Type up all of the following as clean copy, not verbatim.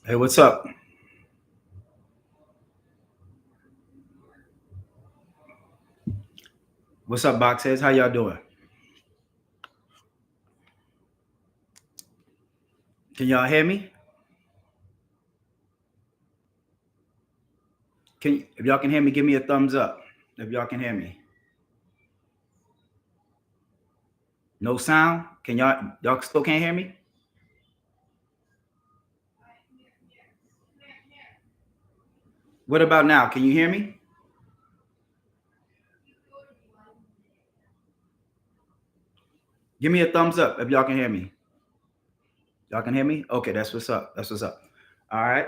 Hey, what's up? What's up, Boxheads? How y'all doing? Can y'all hear me? If y'all can hear me, give me a thumbs up. If y'all can hear me. No sound? Can y'all still can't hear me? What about now? Can you hear me? Give me a thumbs up if y'all can hear me. Y'all can hear me? Okay, that's what's up. That's what's up. All right.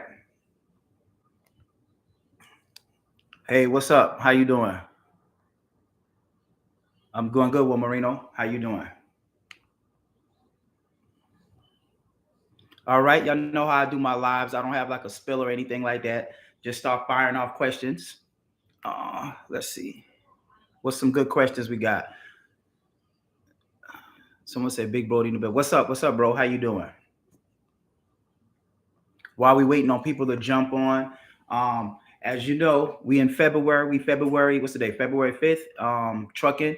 Hey, what's up? How you doing? I'm going good, Will Marino. How you doing? All right. Y'all know how I do my lives. I don't have like a spill or anything like that. Just start firing off questions. Let's see. What's some good questions we got? Someone said Big Brody in the bed. What's up? What's up, bro? How you doing? While we waiting on people to jump on, as you know, we in February. We February. What's the day? February 5th. Trucking.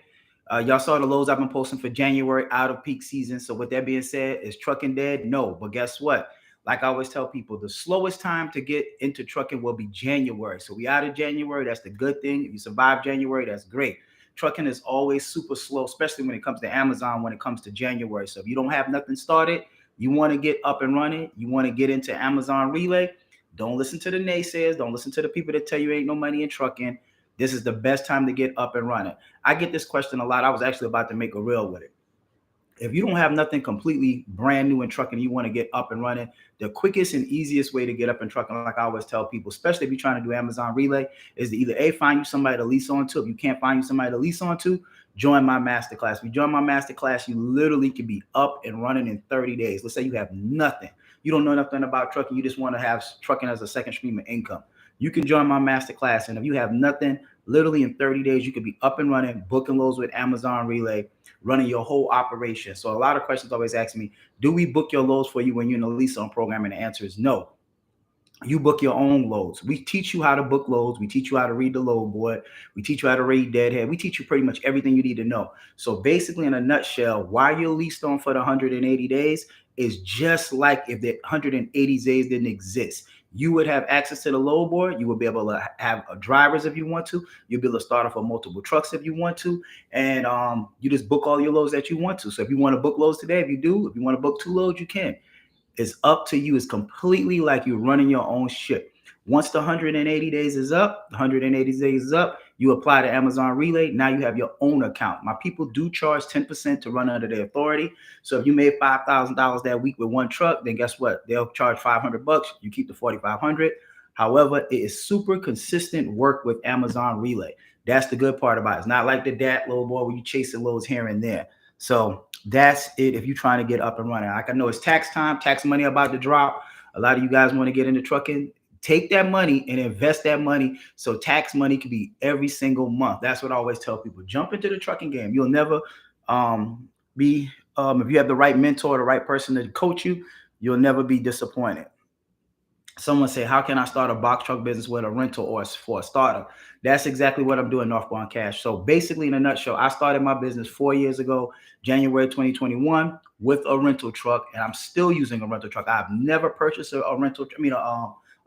Y'all saw the lows I've been posting for January out of peak season. So with that being said, is trucking dead? No. But guess what? Like I always tell people, the slowest time to get into trucking will be January. So we out of January. That's the good thing. If you survive January, that's great. Trucking is always super slow, especially when it comes to Amazon, when it comes to January. So if you don't have nothing started, you want to get up and running, you want to get into Amazon Relay, don't listen to the naysayers, don't listen to the people that tell you ain't no money in trucking. This is the best time to get up and running. I get this question a lot. I was actually about to make a reel with it. If you don't have nothing completely brand new in trucking, you want to get up and running, the quickest and easiest way to get up and trucking, like I always tell people, especially if you're trying to do Amazon Relay, is to either A, find you somebody to lease onto. If you can't find you somebody to lease onto, join my masterclass. If you join my masterclass, you literally can be up and running in 30 days. Let's say you have nothing. You don't know nothing about trucking. You just want to have trucking as a second stream of income. You can join my masterclass. And if you have nothing, literally in 30 days, you could be up and running, booking loads with Amazon Relay, running your whole operation. So a lot of questions always ask me, do we book your loads for you when you're in a lease on program? And the answer is no. You book your own loads. We teach you how to book loads. We teach you how to read the load board. We teach you how to read deadhead. We teach you pretty much everything you need to know. So basically, in a nutshell, why you're leased on for the 180 days is just like if the 180 days didn't exist. You would have access to the load board. You would be able to have drivers if you want to. You'll be able to start off with multiple trucks if you want to. And you just book all your loads that you want to. So if you want to book loads today, if you do, if you want to book 2 loads, you can. It's up to you. It's completely like you're running your own ship. Once the 180 days is up, 180 days is up, you apply to Amazon Relay. Now you have your own account. My people do charge 10% to run under their authority. So if you made $5,000 that week with one truck, then guess what? They'll charge $500. You keep the 4,500. However, it is super consistent work with Amazon Relay. That's the good part about it. It's not like the DAT little boy where you chasing loads here and there. So that's it if you're trying to get up and running. Like I know it's tax time, tax money about to drop. A lot of you guys want to get into trucking. Take that money and invest that money so tax money can be every single month. That's what I always tell people. Jump into the trucking game. You'll never be if you have the right mentor, the right person to coach you, you'll never be disappointed. Someone say, how can I start a box truck business with a rental or for a startup? That's exactly what I'm doing, Northbound Cash. So basically, in a nutshell, I started my business 4 years ago, January 2021, with a rental truck, and I'm still using a rental truck. I've never purchased a rental,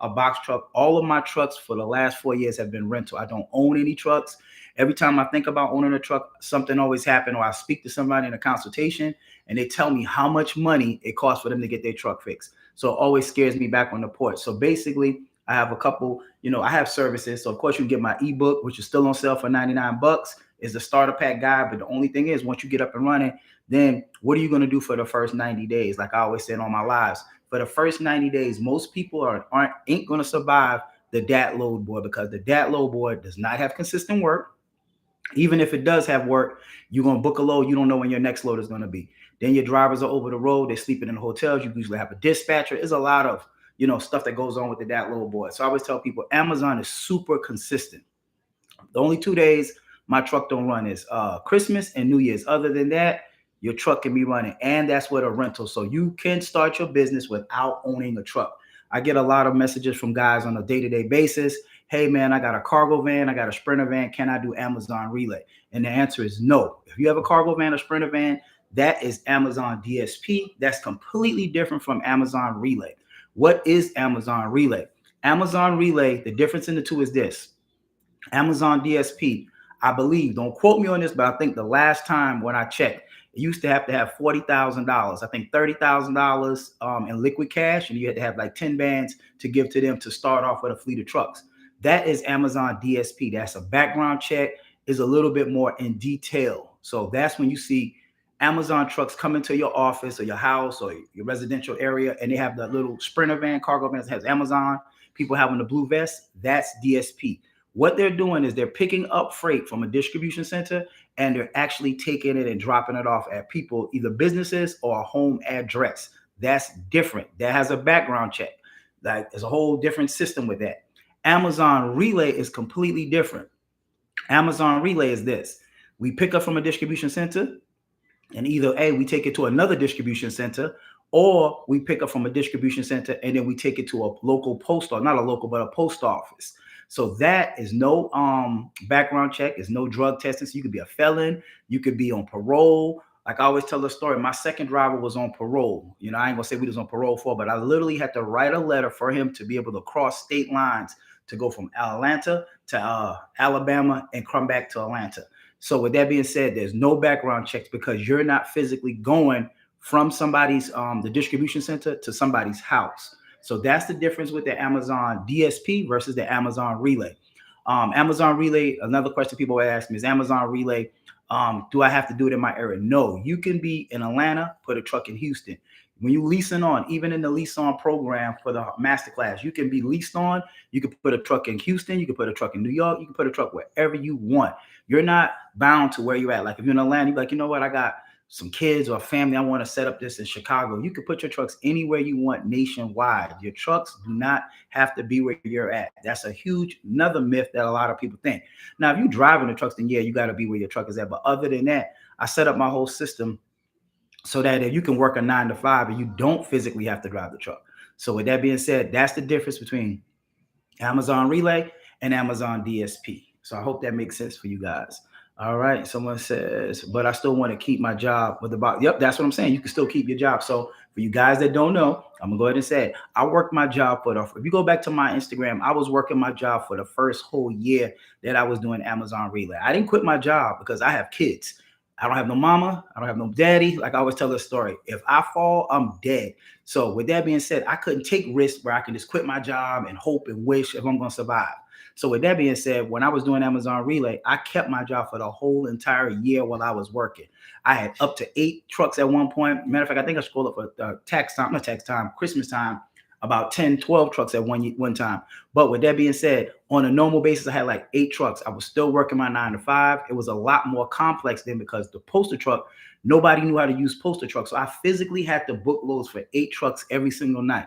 a box truck. All of my trucks for the last 4 years have been rental. I don't own any trucks. Every time I think about owning a truck, something always happens, or I speak to somebody in a consultation and they tell me how much money it costs for them to get their truck fixed. So it always scares me back on the porch. So basically, I have a couple, I have services. So of course you can get my ebook, which is still on sale for $99. Is the starter pack guide. But the only thing is, once you get up and running, then what are you going to do for the first 90 days? Like I always said on my lives, for the first 90 days, most people ain't going to survive the DAT load board because the DAT load board does not have consistent work. Even if it does have work, you're going to book a load. You don't know when your next load is going to be. Then your drivers are over the road. They're sleeping in the hotels. You usually have a dispatcher. There's a lot of, stuff that goes on with the DAT load board. So I always tell people Amazon is super consistent. The only 2 days my truck don't run is Christmas and New Year's. Other than that, your truck can be running. And that's with a rental. So you can start your business without owning a truck. I get a lot of messages from guys on a day-to-day basis. Hey man, I got a cargo van, I got a Sprinter van. Can I do Amazon Relay? And the answer is no. If you have a cargo van or Sprinter van, that is Amazon DSP. That's completely different from Amazon Relay. What is Amazon Relay? Amazon Relay, the difference in the two is this. Amazon DSP, I believe, don't quote me on this, but I think the last time when I checked, it used to have $40,000. I think $30,000 in liquid cash, and you had to have like 10 bands to give to them to start off with a fleet of trucks. That is Amazon DSP. That's a background check, is a little bit more in detail. So that's when you see Amazon trucks come into your office or your house or your residential area, and they have the little Sprinter van, cargo van that has Amazon. People having the blue vest, that's DSP. What they're doing is they're picking up freight from a distribution center and they're actually taking it and dropping it off at people, either businesses or a home address. That's different. That has a background check. Like there's a whole different system with that. Amazon Relay is completely different. Amazon Relay is this. We pick up from a distribution center, and either A, we take it to another distribution center, or we pick up from a distribution center and then we take it to a local post, or not a local, but a post office. So that is no background check, is no drug testing. So you could be a felon, you could be on parole. Like I always tell the story, my second driver was on parole. You know, I ain't gonna say we was on parole for, but I literally had to write a letter for him to be able to cross state lines to go from Atlanta to Alabama and come back to Atlanta. So with that being said, there's no background checks because you're not physically going from somebody's the distribution center to somebody's house. So that's the difference with the Amazon DSP versus the Amazon Relay. Amazon Relay, another question people ask me is Amazon Relay, do I have to do it in my area? No, you can be in Atlanta, put a truck in Houston. When you leasing on, even in the lease on program for the Masterclass, you can be leased on. You can put a truck in Houston. You can put a truck in New York. You can put a truck wherever you want. You're not bound to where you're at. Like if you're in Atlanta, you're like, you know what? I got some kids or family. I want to set up this in Chicago. You can put your trucks anywhere you want nationwide. Your trucks do not have to be where you're at. That's a huge, another myth that a lot of people think. Now, if you're driving the trucks, then yeah, you got to be where your truck is at. But other than that, I set up my whole system so that if you can work a 9 to 5 and you don't physically have to drive the truck. So with that being said, that's the difference between Amazon Relay and Amazon DSP. So I hope that makes sense for you guys. All right. Someone says, but I still want to keep my job with the box. Yep, that's what I'm saying. You can still keep your job. So for you guys that don't know, I'm gonna go ahead and say it. I worked my job for if you go back to my Instagram, I was working my job for the first whole year that I was doing Amazon Relay. I didn't quit my job because I have kids. I don't have no mama. I don't have no daddy. Like I always tell this story. If I fall, I'm dead. So with that being said, I couldn't take risks where I can just quit my job and hope and wish if I'm going to survive. So with that being said, when I was doing Amazon Relay, I kept my job for the whole entire year while I was working. I had up to 8 trucks at one point. Matter of fact, I think I scrolled up for Christmas time, about 10, 12 trucks at one time. But with that being said, on a normal basis, I had like 8 trucks. I was still working my 9 to 5. It was a lot more complex then because the postal truck, nobody knew how to use postal trucks. So I physically had to book loads for 8 trucks every single night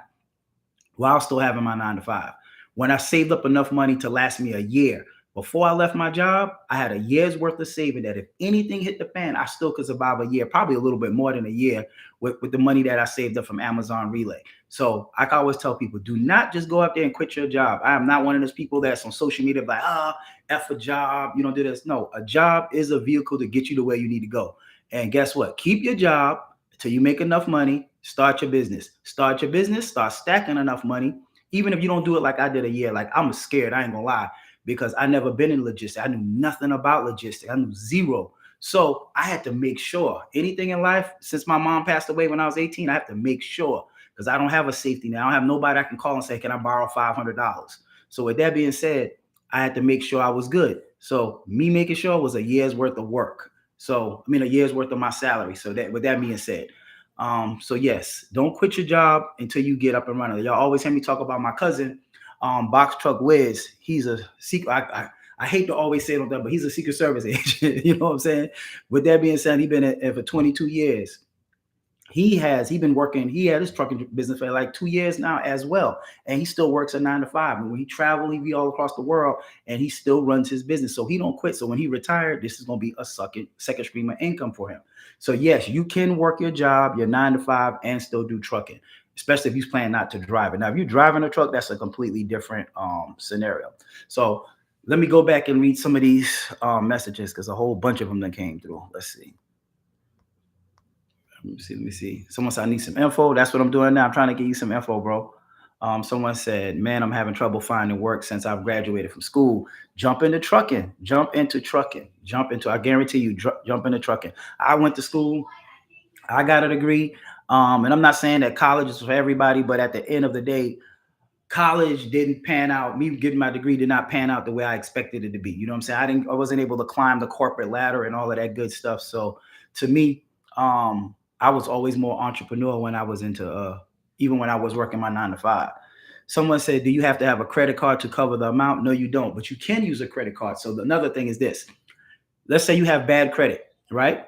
while still having my 9 to 5. When I saved up enough money to last me a year, before I left my job, I had a year's worth of saving that if anything hit the fan, I still could survive a year, probably a little bit more than a year with the money that I saved up from Amazon Relay. So I can always tell people, do not just go out there and quit your job. I am not one of those people that's on social media like, F a job, you don't do this. No, a job is a vehicle to get you to where you need to go. And guess what? Keep your job until you make enough money. Start your business. Start your business. Start stacking enough money. Even if you don't do it like I did a year, like I'm scared, I ain't gonna lie, because I never been in logistics. I knew nothing about logistics. I knew zero. So I had to make sure anything in life, since my mom passed away when I was 18, I have to make sure because I don't have a safety net. I don't have nobody I can call and say, can I borrow $500? So with that being said, I had to make sure I was good. So me making sure was a year's worth of work. So, I mean, a year's worth of my salary. So that, with that being said, so yes, don't quit your job until you get up and running. Y'all always hear me talk about my cousin, Box Truck Wiz. He's a secret. I hate to always say it on that, but he's a Secret Service agent. You know what I'm saying? With that being said, he's been at for 22 years. He had his trucking business for like 2 years now as well. And he still works a 9 to 5. And when he travels, he be all across the world and he still runs his business. So he don't quit. So when he retired, this is going to be a second stream of income for him. So yes, you can work your job, your 9 to 5 and still do trucking. especially if you plan not to drive it. Now, if you're driving a truck, that's a completely different scenario. So let me go back and read some of these messages because a whole bunch of them that came through. Let's see. Let me see. Someone said I need some info. That's what I'm doing now. I'm trying to get you some info, bro. Someone said, man, I'm having trouble finding work since I've graduated from school. Jump into trucking. Jump into trucking. Jump into, I guarantee you, jump into trucking. I went to school. I got a degree. And I'm not saying that college is for everybody, but at the end of the day, college didn't pan out. Me getting my degree did not pan out the way I expected it to be. You know what I'm saying? I wasn't able to climb the corporate ladder and all of that good stuff. So to me, I was always more entrepreneur when I was into even when I was working my 9 to 5. Someone said, do you have to have a credit card to cover the amount? No, you don't, but you can use a credit card. So another thing is this. Let's say you have bad credit, right?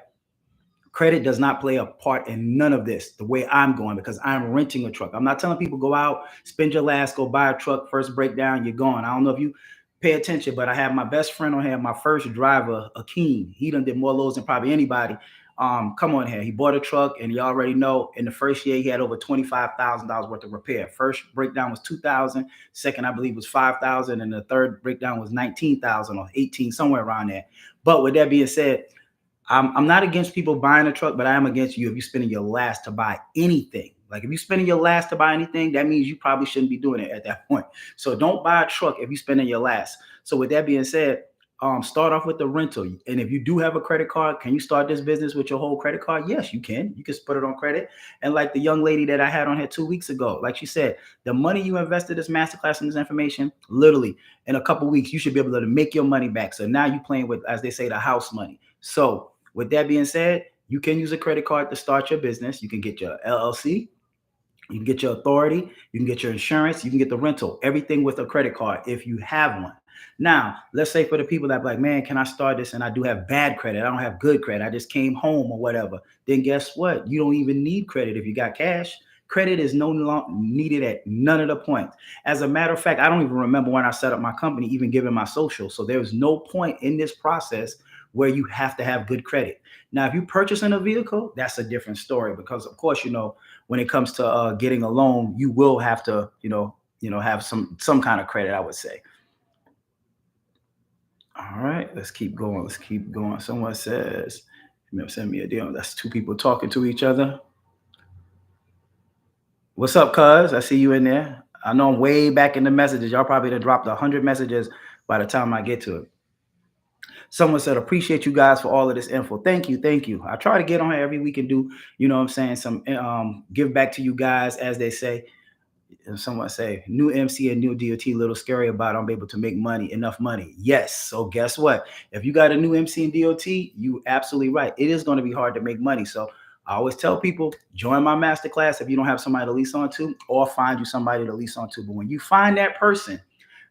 Credit does not play a part in none of this the way I'm going because I'm renting a truck. I'm not telling people go out, spend your last, go buy a truck, first breakdown, you're gone. I don't know if you pay attention, but I have my best friend on here, my first driver, Akeem. He done did more loads than probably anybody. Come on here. He bought a truck and you already know in the first year he had over $25,000 worth of repair. First breakdown was 2,000. Second, I believe was 5,000. And the third breakdown was 19,000 or 18, somewhere around there. But with that being said, I'm not against people buying a truck, but I am against you if you're spending your last to buy anything. Like if you're spending your last to buy anything, that means you probably shouldn't be doing it at that point. So don't buy a truck if you're spending your last. So with that being said, start off with the rental. And if you do have a credit card, can you start this business with your whole credit card? Yes, you can. You can put it on credit. And like the young lady that I had on here 2 weeks ago, like she said, the money you invested this masterclass in this information, literally in a couple of weeks, you should be able to make your money back. So now you're playing with, as they say, the house money. So with that being said, you can use a credit card to start your business. You can get your LLC. You can get your authority. You can get your insurance. You can get the rental, everything with a credit card if you have one. Now, let's say for the people that are like, man, can I start this? And I do have bad credit. I don't have good credit. I just came home or whatever. Then guess what? You don't even need credit if you got cash. Credit is no longer needed at none of the points. As a matter of fact, I don't even remember when I set up my company, even giving my social. So there's no point in this process where you have to have good credit. Now, if you're purchasing a vehicle, that's a different story because, of course, when it comes to getting a loan, you will have to, have some kind of credit, I would say. All right, let's keep going. Let's keep going. Someone says, send me a deal. That's two people talking to each other. What's up, cuz? I see you in there. I know I'm way back in the messages. Y'all probably done dropped 100 messages by the time I get to it. Someone said, appreciate you guys for all of this info. Thank you. Thank you. I try to get on here every week and do, some give back to you guys, as they say. And someone say, new MC and new DOT, little scary about it. I'm able to make money, enough money. Yes. So guess what? If you got a new MC and DOT, you absolutely right. It is going to be hard to make money. So I always tell people, join my masterclass if you don't have somebody to lease onto, or find you somebody to lease onto. But when you find that person,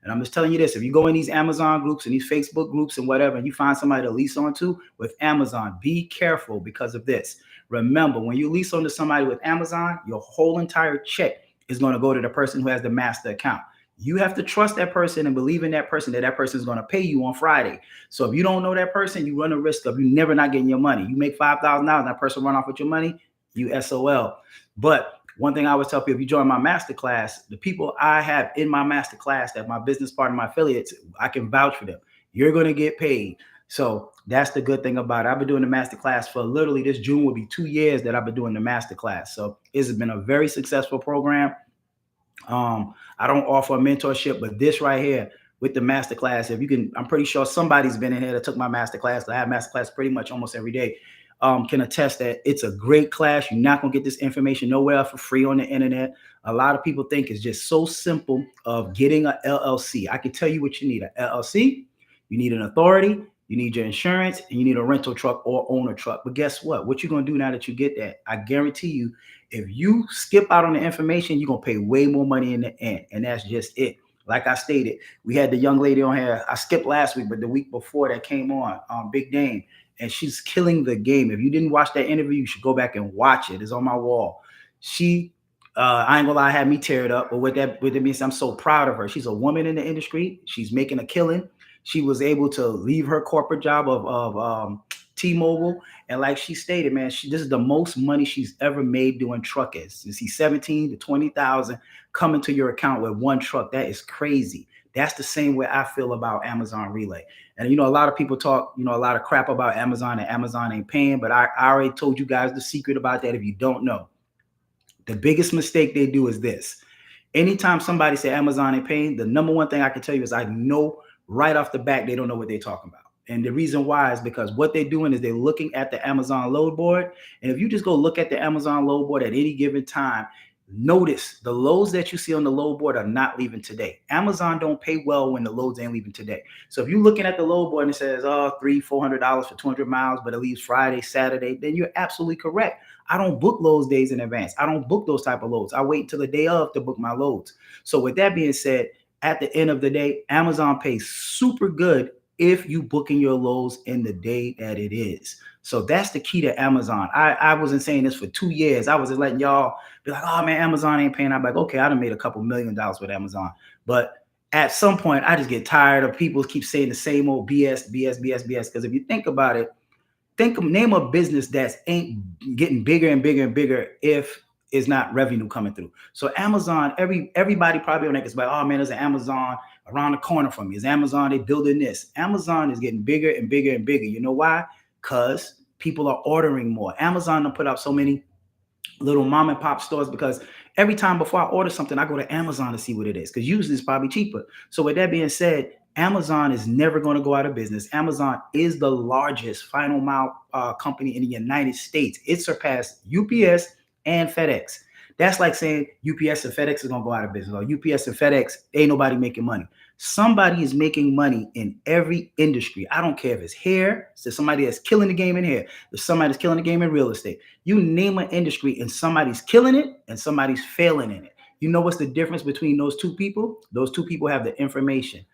and I'm just telling you this, if you go in these Amazon groups and these Facebook groups and whatever, and you find somebody to lease onto with Amazon, be careful because of this. Remember, when you lease onto somebody with Amazon, your whole entire check is going to go to the person who has the master account. You have to trust that person and believe in that person is going to pay you on Friday. So if you don't know that person, you run the risk of you never not getting your money. You make $5,000, that person run off with your money, you SOL. But one thing I always tell people, if you join my masterclass, the people I have in my masterclass, that my business partner, my affiliates, I can vouch for them. You're going to get paid. So that's the good thing about it. I've been doing the masterclass for literally this June will be 2 years that I've been doing the masterclass. So it's been a very successful program. I don't offer a mentorship, but this right here with the masterclass, if you can, I'm pretty sure somebody's been in here that took my masterclass. I have masterclass pretty much almost every day. Can attest that it's a great class. You're not going to get this information nowhere for free on the internet. A lot of people think it's just so simple of getting an LLC. I can tell you what you need: an LLC, you need an authority, you need your insurance, and you need a rental truck or own a truck. But guess what? What you're going to do now that you get that, I guarantee you, if you skip out on the information, you're going to pay way more money in the end. And that's just it. Like I stated, we had the young lady on here. I skipped last week, but the week before that came on, Big Dame. And she's killing the game. If you didn't watch that interview, you should go back and watch it. It's on my wall. She, I ain't gonna lie, had me tear it up. But with that means I'm so proud of her. She's a woman in the industry. She's making a killing. She was able to leave her corporate job of T-Mobile. And like she stated, man, this is the most money she's ever made doing trucking. You see 17 to 20,000 coming to your account with one truck. That is crazy. That's the same way I feel about Amazon Relay. And a lot of people talk, a lot of crap about Amazon and Amazon ain't paying, but I already told you guys the secret about that if you don't know. The biggest mistake they do is this. Anytime somebody say Amazon ain't paying, the number one thing I can tell you is I know right off the bat they don't know what they're talking about. And the reason why is because what they're doing is they're looking at the Amazon load board. And if you just go look at the Amazon load board at any given time, notice the loads that you see on the load board are not leaving today. Amazon don't pay well when the loads ain't leaving today. So if you're looking at the load board and it says, oh, $300-$400 for 200 miles, but it leaves Friday, Saturday, then you're absolutely correct. I don't book loads days in advance. I don't book those type of loads. I wait until the day of to book my loads. So with that being said, at the end of the day, Amazon pays super good if you booking your loads in the day that it is. So that's the key to Amazon. I wasn't saying this for 2 years. I was just letting y'all be like, oh man, Amazon ain't paying. I'm like, okay, I done made a couple $1 million with Amazon. But at some point, I just get tired of people keep saying the same old BS. Because if you think about it, name a business that's ain't getting bigger and bigger and bigger if it's not revenue coming through. So Amazon, everybody probably on that is like, oh man, there's an Amazon around the corner from me. Is Amazon, they building this. Amazon is getting bigger and bigger and bigger. You know why? Because people are ordering more. Amazon don't put out so many little mom and pop stores because every time before I order something, I go to Amazon to see what it is because usually it's probably cheaper. So with that being said, Amazon is never going to go out of business. Amazon is the largest final mile company in the United States. It surpassed UPS and FedEx. That's like saying UPS and FedEx are going to go out of business, or UPS and FedEx, ain't nobody making money. Somebody is making money in every industry. I don't care if it's hair, so somebody that's killing the game in hair, there's somebody that's killing the game in real estate. You name an industry and somebody's killing it and somebody's failing in it. You know what's the difference between those two people? Those two people have the information.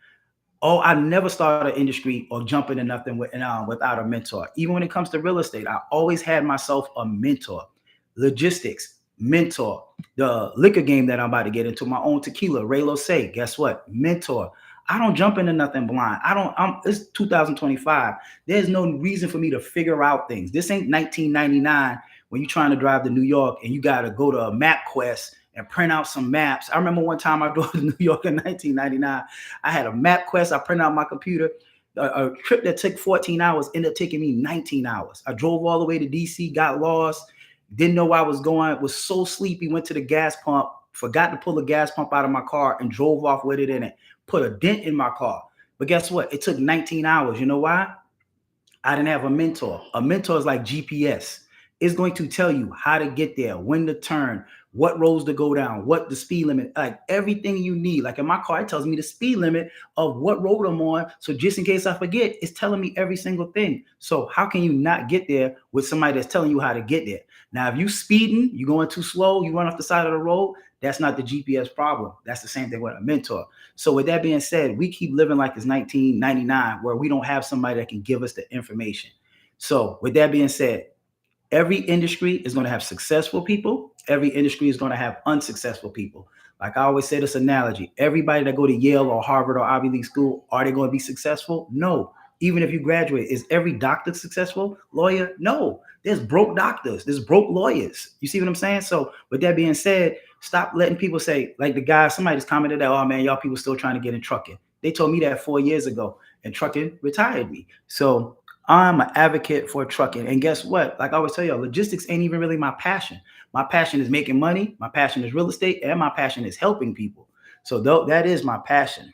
Oh, I never started an industry or jump into nothing without a mentor. Even when it comes to real estate, I always had myself a mentor. Logistics, mentor. The liquor game that I'm about to get into, my own tequila, Ray Say, guess what? Mentor. I don't jump into nothing blind. It's 2025. There's no reason for me to figure out things. This ain't 1999 when you're trying to drive to New York and you got to go to a MapQuest and print out some maps. I remember one time I drove to New York in 1999. I had a MapQuest. I printed out my computer. A trip that took 14 hours ended up taking me 19 hours. I drove all the way to DC, got lost, didn't know where I was going, was so sleepy, went to the gas pump, forgot to pull the gas pump out of my car and drove off with it in it, put a dent in my car. But guess what? It took 19 hours. You know why? I didn't have a mentor. A mentor is like GPS. It's going to tell you how to get there, when to turn, what roads to go down, what the speed limit, like everything you need. Like in my car, it tells me the speed limit of what road I'm on. So just in case I forget, it's telling me every single thing. So how can you not get there with somebody that's telling you how to get there? Now, if you speeding, you going too slow, you run off the side of the road, that's not the GPS problem. That's the same thing with a mentor. So with that being said, we keep living like it's 1999 where we don't have somebody that can give us the information. So with that being said, every industry is going to have successful people. Every industry is going to have unsuccessful people. Like I always say this analogy, everybody that go to Yale or Harvard or Ivy League school, are they going to be successful? No. Even if you graduate, is every doctor successful? Lawyer? No. There's broke doctors. There's broke lawyers. You see what I'm saying? So with that being said, stop letting people say, like the guy, somebody just commented that, oh man, y'all people still trying to get in trucking. They told me that 4 years ago and trucking retired me. So I'm an advocate for trucking. And guess what? Like I always tell you, logistics ain't even really my passion. My passion is making money. My passion is real estate. And my passion is helping people. So that is my passion.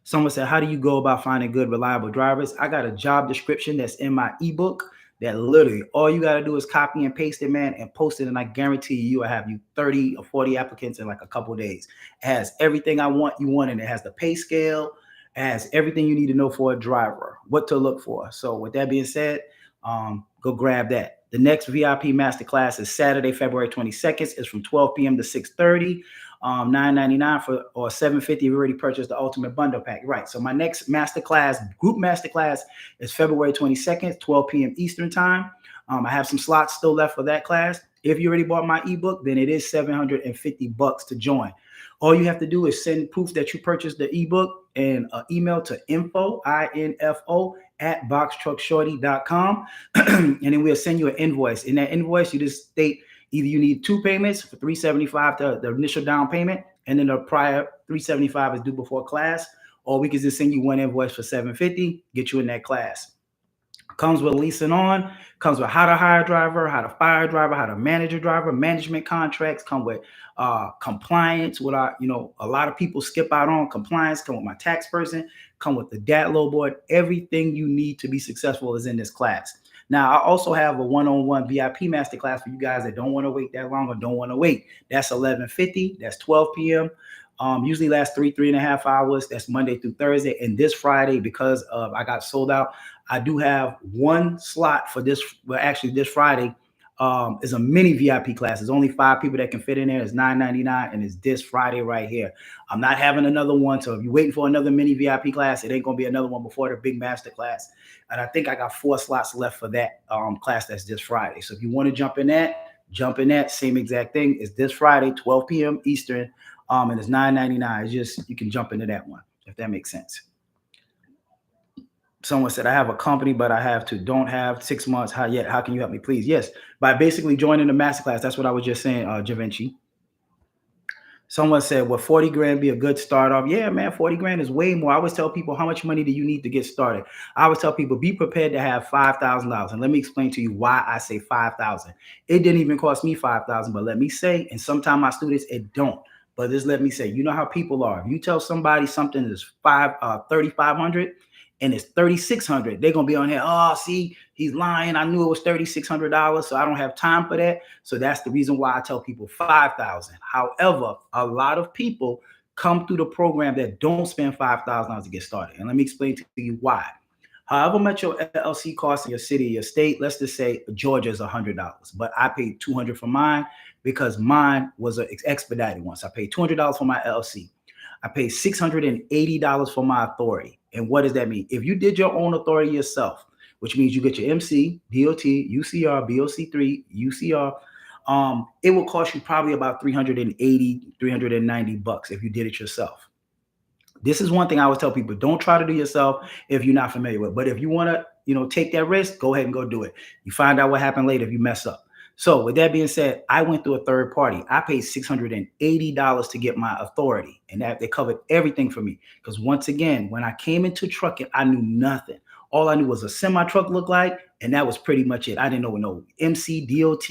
Someone said, how do you go about finding good, reliable drivers? I got a job description that's in my ebook that literally all you got to do is copy and paste it, man, and post it. And I guarantee you, I have you 30 or 40 applicants in like a couple of days. It has everything I want you want, and it has the pay scale, it has everything you need to know for a driver, what to look for. So with that being said, go grab that. The next VIP Masterclass is Saturday, February 22nd. It's from 12 p.m. to 6:30. $9.99 for or $7.50 if you already purchased the ultimate bundle pack. Right. So my next masterclass, group masterclass, is February 22nd, 12 p.m. Eastern time. I have some slots still left for that class. If you already bought my ebook, then it is $750 to join. All you have to do is send proof that you purchased the ebook and email to info at boxtruckshorty.com. And then we'll send you an invoice. In that invoice, you just state either you need 2 payments for $375 to the initial down payment, and then the prior $375 is due before class, or we can just send you one invoice for $750, get you in that class. Comes with leasing on, comes with how to hire a driver, how to fire a driver, how to manage a driver, management contracts, come with compliance. What a lot of people skip out on compliance, come with my tax person, come with the DAT low board. Everything you need to be successful is in this class. Now, I also have a one-on-one VIP masterclass for you guys that don't want to wait that long or don't want to wait. That's 11:50. That's 12 p.m. Usually lasts 3.5 hours. That's Monday through Thursday. And this Friday, because I got sold out, I do have one slot for this. Well, actually, this Friday is a mini VIP class. There's only 5 people that can fit in there. It's $9.99, and it's this Friday right here. I'm not having another one. So if you're waiting for another mini VIP class, it ain't going to be another one before the big master class. And I think I got 4 slots left for that class that's this Friday. So if you want to jump in that, same exact thing. It's this Friday, 12 p.m. Eastern. And it's $9.99. It's just, you can jump into that one, if that makes sense. Someone said, I have a company, but I don't have 6 months. How can you help me, please? Yes, by basically joining the masterclass. That's what I was just saying, Javinci. Someone said, well, 40 grand be a good start off. Yeah, man, 40 grand is way more. I always tell people, how much money do you need to get started? I always tell people, be prepared to have $5,000. And let me explain to you why I say 5,000. It didn't even cost me 5,000, but let me say, and sometimes my students, it don't. But just let me say, you know how people are. If you tell somebody something is 3,500 and it's 3,600, they're gonna be on here. Oh, see, he's lying. I knew it was $3,600, so I don't have time for that. So that's the reason why I tell people 5,000. However, a lot of people come through the program that don't spend $5,000 to get started, and let me explain to you why. However much your LLC costs in your city, your state, let's just say Georgia is $100, but I paid $200 for mine because mine was an expedited one. So I paid $200 for my LLC. I paid $680 for my authority. And what does that mean? If you did your own authority yourself, which means you get your MC, DOT, UCR, BOC3, UCR, it will cost you probably about $380, $390 if you did it yourself. This is one thing I always tell people: don't try to do yourself if you're not familiar with. But if you want to, take that risk, go ahead and go do it. You find out what happened later if you mess up. So with that being said, I went through a third party. I paid $680 to get my authority, and that they covered everything for me. Because once again, when I came into trucking, I knew nothing. All I knew was a semi-truck looked like, and that was pretty much it. I didn't know no MC, DOT,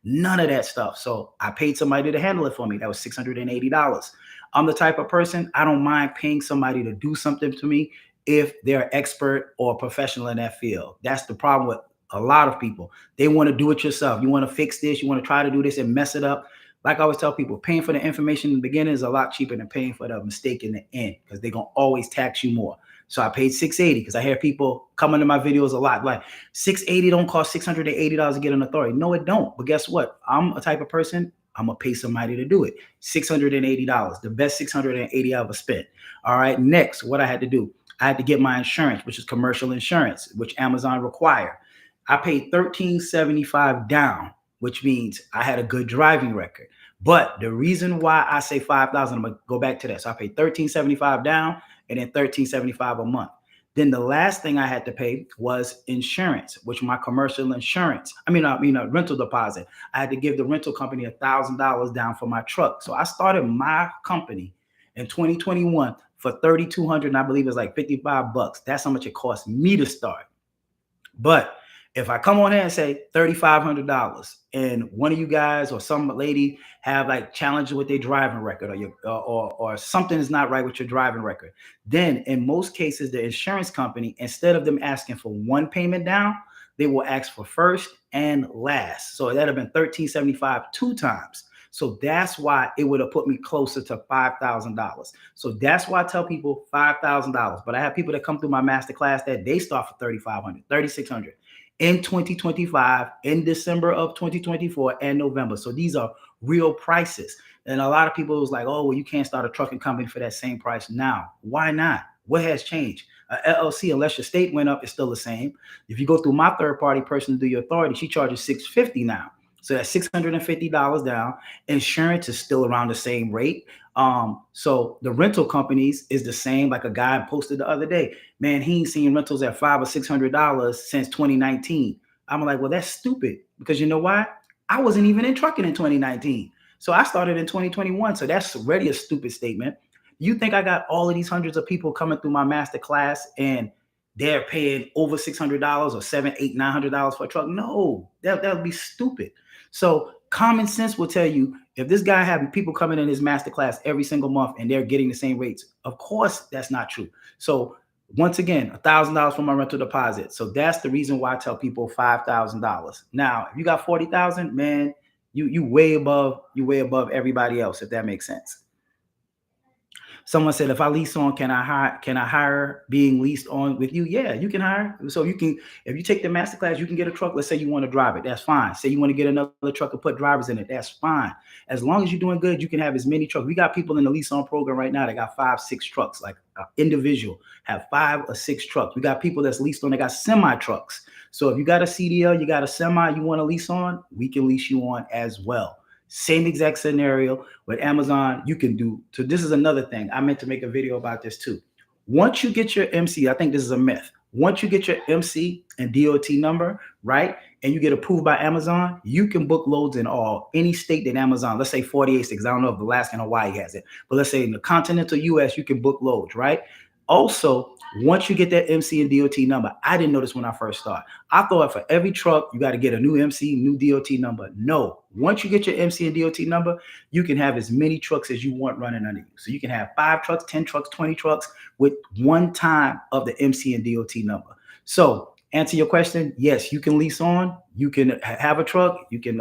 none of that stuff. So I paid somebody to handle it for me. That was $680. I'm the type of person, I don't mind paying somebody to do something to me if they're an expert or a professional in that field. That's the problem with a lot of people. They want to do it yourself. You want to fix this, you want to try to do this and mess it up. Like I always tell people, paying for the information in the beginning is a lot cheaper than paying for the mistake in the end, because they're going to always tax you more. So I paid $680 because I hear people come into my videos a lot like $680 don't cost $680 to get an authority. No, it don't. But guess what? I'm a type of person, I'm going to pay somebody to do it. $680, the best $680 I ever spent. All right. Next, what I had to do, I had to get my insurance, which is commercial insurance, which Amazon require. I paid $1,375 down, which means I had a good driving record. But the reason why I say 5,000, I'm going to go back to that. So I paid $1,375 down and then $1,375 a month. Then the last thing I had to pay was insurance, which my commercial insurance, rental deposit. I had to give the rental company $1,000 down for my truck. So I started my company in 2021 for $3,200, and I believe it's like $55. That's how much it cost me to start. But if I come on here and say $3,500 and one of you guys or some lady have like challenges with their driving record or something is not right with your driving record, then in most cases, the insurance company, instead of them asking for one payment down, they will ask for first and last. So that'd have been $1,375 2 times. So that's why it would have put me closer to $5,000. So that's why I tell people $5,000. But I have people that come through my master class that they start for $3,500, $3,600. In 2025, in December of 2024 and November. So these are real prices. And a lot of people was like, oh, well, you can't start a trucking company for that same price now. Why not? What has changed? LLC, unless your state went up, it's still the same. If you go through my third party person to do your authority, she charges $650 now. So that's $650 down. Insurance is still around the same rate. So the rental companies is the same. Like a guy posted the other day, man, he ain't seen rentals at $500 or $600 since 2019. I'm like, well, that's stupid because you know why? I wasn't even in trucking in 2019. So I started in 2021. So that's already a stupid statement. You think I got all of these hundreds of people coming through my master class and they're paying over $600 or $700, $800, $900 for a truck? No, that would be stupid. So common sense will tell you if this guy having people coming in his master class every single month and they're getting the same rates, of course that's not true. So once again, $1,000 for my rental deposit. So that's the reason why I tell people $5,000. Now, if you got 40,000, man, you way above everybody else, if that makes sense. Someone said, if I lease on, can I hire being leased on with you? Yeah, you can hire. So you can, if you take the master class, you can get a truck. Let's say you want to drive it. That's fine. Say you want to get another truck and put drivers in it. That's fine. As long as you're doing good, you can have as many trucks. We got people in the lease on program right now that got 5, 6 trucks, like an individual have 5 or 6 trucks. We got people that's leased on, they got semi trucks. So if you got a CDL, you got a semi you want to lease on, we can lease you on as well. Same exact scenario with Amazon, you can do. So this is another thing. I meant to make a video about this too. Once you get your MC, I think this is a myth. Once you get your MC and DOT number, right, and you get approved by Amazon, you can book loads in any state that Amazon, let's say 48 states. I don't know if Alaska and Hawaii has it, but let's say in the continental US, you can book loads, right? Also, once you get that MC and DOT number, I didn't know this when I first started. I thought for every truck, you got to get a new MC, new DOT number. No. Once you get your MC and DOT number, you can have as many trucks as you want running under you. So you can have 5 trucks, 10 trucks, 20 trucks with one time of the MC and DOT number. So answer your question, yes, you can lease on. You can have a truck. You can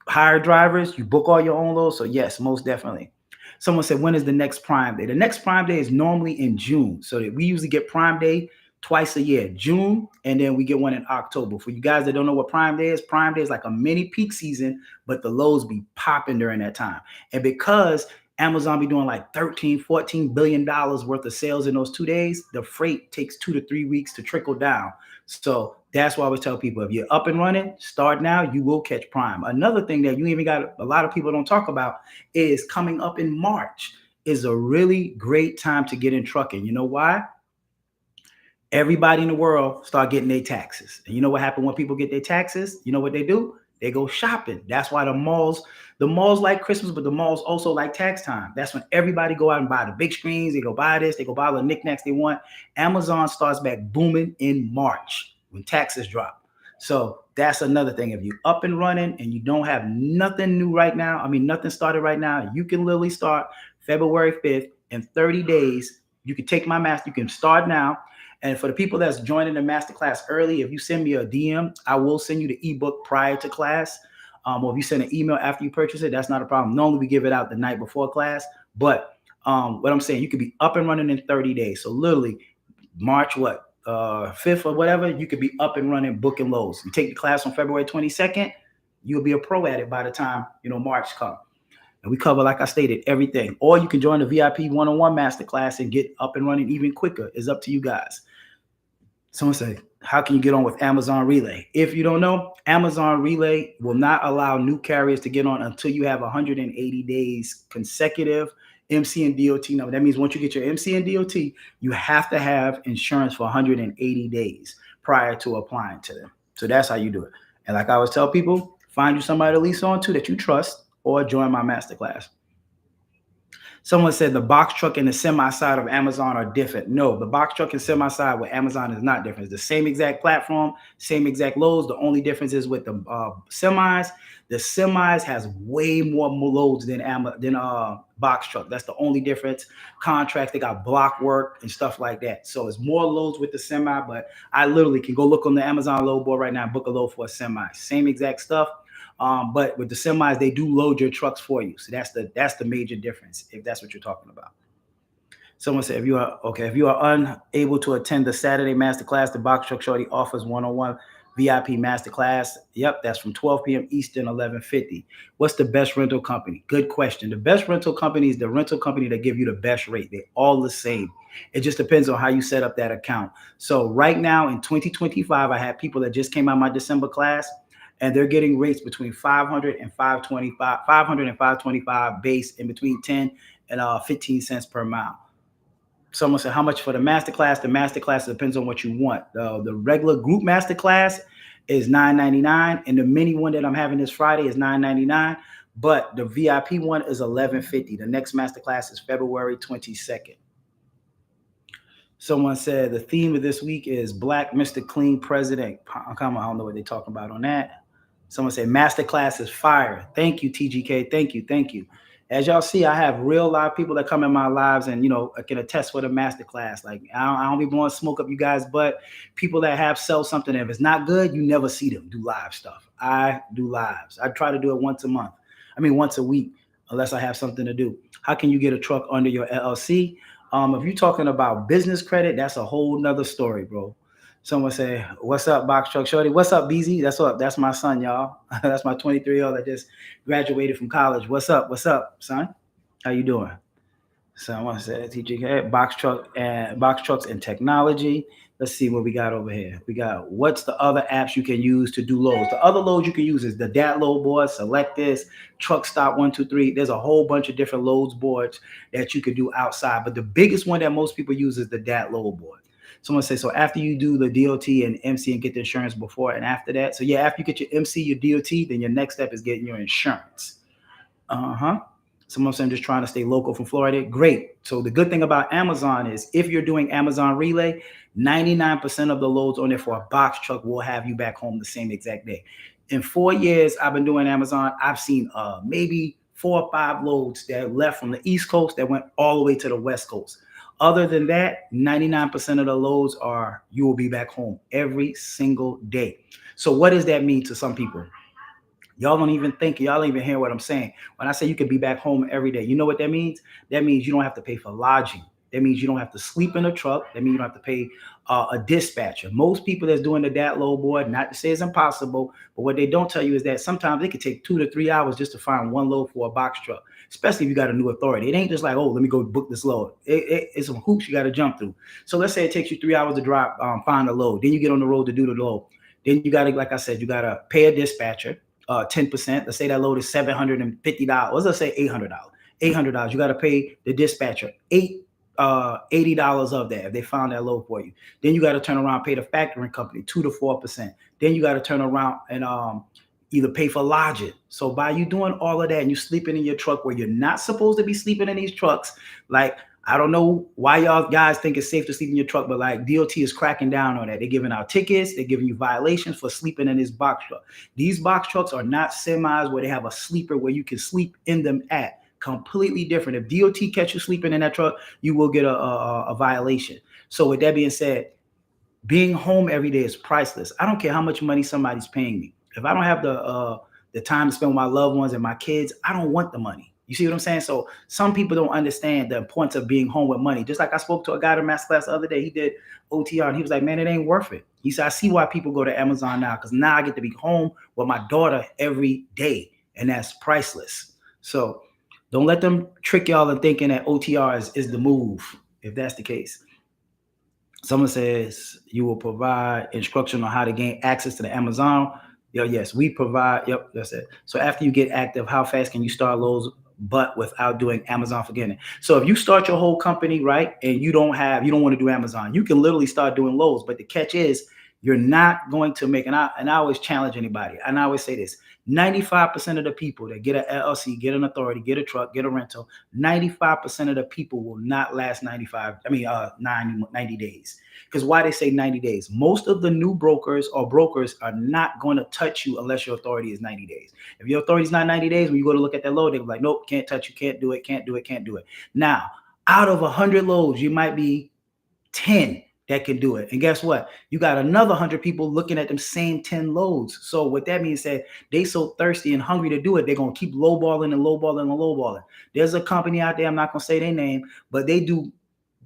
hire drivers. You book all your own loads. So yes, most definitely. Someone said, when is the next Prime Day? The next Prime Day is normally in June. So that we usually get Prime Day twice a year, June, and then we get one in October. For you guys that don't know what Prime Day is like a mini peak season, but the lows be popping during that time. And because Amazon be doing like $13, $14 billion worth of sales in those 2 days, the freight takes 2 to 3 weeks to trickle down. So that's why I always tell people, if you're up and running, start now, you will catch Prime. Another thing that you even got a lot of people don't talk about is coming up in March is a really great time to get in trucking. You know why? Everybody in the world start getting their taxes. And you know what happens when people get their taxes? You know what they do? They go shopping. That's why the malls like Christmas, but the malls also like tax time. That's when everybody go out and buy the big screens. They go buy this. They go buy all the knickknacks they want. Amazon starts back booming in March when taxes drop. So that's another thing. If you're up and running and you don't have nothing new right now, nothing started right now, you can literally start February 5th in 30 days. You can take my master. You can start now. And for the people that's joining the masterclass early, if you send me a DM, I will send you the ebook prior to class. Or if you send an email after you purchase it, that's not a problem. Normally we give it out the night before class. But what I'm saying, you could be up and running in 30 days. So literally March 5th or whatever, you could be up and running, booking loads. You take the class on February 22nd, you'll be a pro at it by the time March comes. And we cover, like I stated, everything. Or you can join the VIP one-on-one masterclass and get up and running even quicker. It's up to you guys. Someone said, how can you get on with Amazon Relay? If you don't know, Amazon Relay will not allow new carriers to get on until you have 180 days consecutive MC and DOT number. That means once you get your MC and DOT, you have to have insurance for 180 days prior to applying to them. So that's how you do it. And like I always tell people, find you somebody to lease on to that you trust, or join my masterclass. Someone said the box truck and the semi side of Amazon are different. No, the box truck and semi side with Amazon is not different. It's the same exact platform, same exact loads. The only difference is with the semis. The semis has way more loads than box truck. That's the only difference. Contracts, they got block work and stuff like that. So it's more loads with the semi, but I literally can go look on the Amazon load board right now and book a load for a semi. Same exact stuff. But with the semis, they do load your trucks for you. So that's the major difference, if that's what you're talking about. Someone said, if you are unable to attend the Saturday masterclass, the Box Truck Shawty offers one-on-one VIP masterclass. Yep, that's from 12 p.m. Eastern, 11:50. What's the best rental company? Good question. The best rental company is the rental company that give you the best rate. They're all the same. It just depends on how you set up that account. So right now in 2025, I had people that just came out of my December class. and they're getting rates between 500 and 525, 500 and 525 base, in between 10 and 15 cents per mile. Someone said, how much for the masterclass? The masterclass depends on what you want. The regular group masterclass is $9.99, and the mini one that I'm having this Friday is $9.99. But the VIP one is $11.50. The next masterclass is February 22nd. Someone said the theme of this week is Black Mr. Clean President. I don't know what they're talking about on that. Someone said masterclass is fire. Thank you, TGK. Thank you. Thank you. As y'all see, I have real live people that come in my lives and, I can attest for the masterclass. Like, I don't be blowing smoke up you guys, but people that have sell something, if it's not good, you never see them do live stuff. I do lives. I try to do it once a week, unless I have something to do. How can you get a truck under your LLC? If you're talking about business credit, that's a whole nother story, bro. Someone say, what's up, Box Truck Shorty? What's up, BZ? That's my son, y'all. That's my 23-year-old that just graduated from college. What's up, son? How you doing? Someone said, TGK, Box Trucks and Technology. Let's see what we got over here. We got, what's the other apps you can use to do loads? The other loads you can use is the DAT load board, Select This, Truck Stop 123. There's a whole bunch of different loads boards that you could do outside. But the biggest one that most people use is the DAT load board. Someone says, so after you do the DOT and MC and get the insurance before and after that. So yeah, after you get your MC, your DOT, then your next step is getting your insurance. Someone said, I'm just trying to stay local from Florida. Great. So the good thing about Amazon is if you're doing Amazon Relay, 99% of the loads on there for a box truck will have you back home the same exact day. In 4 years I've been doing Amazon, I've seen maybe 4 or 5 loads that left from the East Coast that went all the way to the West Coast. Other than that, 99% of the loads are you will be back home every single day. So what does that mean to some people? Y'all don't even think, y'all don't even hear what I'm saying. When I say you could be back home every day, you know what that means? That means you don't have to pay for lodging. That means you don't have to sleep in a truck. That means you don't have to pay a dispatcher. most people that's doing the DAT load board, not to say it's impossible, but what they don't tell you is that sometimes it could take 2 to 3 hours just to find one load for a box truck, especially if you got a new authority. It ain't just like, oh, let me go book this load. It's some hoops you got to jump through. So let's say it takes you 3 hours to drive, find a load. Then you get on the road to do the load. Then you got to, like I said, you got to pay a dispatcher 10%. Let's say that load is $750. Let's say $800. $800. You got to pay the dispatcher $80 of that if they found that load for you. Then you got to turn around and pay the factoring company 2 to 4%. Then you got to turn around and either pay for lodging. So by you doing all of that and you sleeping in your truck where you're not supposed to be sleeping in these trucks, like, I don't know why y'all guys think it's safe to sleep in your truck, but like DOT is cracking down on that. They're giving out tickets. They're giving you violations for sleeping in this box truck. These box trucks are not semis where they have a sleeper where you can sleep in them at. Completely different. If DOT catch you sleeping in that truck, you will get a violation. So with that being said, being home every day is priceless. I don't care how much money somebody's paying me. If I don't have the time to spend with my loved ones and my kids, I don't want the money. You see what I'm saying? So some people don't understand the importance of being home with money. Just like I spoke to a guy in Masterclass the other day, he did OTR and he was like, man, it ain't worth it. He said, I see why people go to Amazon now, because now I get to be home with my daughter every day, and that's priceless. So don't let them trick y'all in thinking that OTR is the move, if that's the case. Someone says you will provide instruction on how to gain access to the Amazon. Yes, we provide. Yep, that's it. So after you get active, how fast can you start loads, but without doing Amazon forgetting? So if you start your whole company, right, and you don't want to do Amazon, you can literally start doing loads. But the catch is you're not going to make, and I always challenge anybody, and I always say this, 95% of the people that get an LLC, get an authority, get a truck, get a rental, 95% of the people will not last 90 days. Because why they say 90 days? Most of the new brokers are not going to touch you unless your authority is 90 days. If your authority is not 90 days, when you go to look at that load, they're like, nope, can't touch you, can't do it. Now, out of 100 loads, you might be 10 that can do it. And guess what? You got another 100 people looking at them same 10 loads. So what that means is that they so thirsty and hungry to do it, they're going to keep lowballing. There's a company out there, I'm not going to say their name, but they do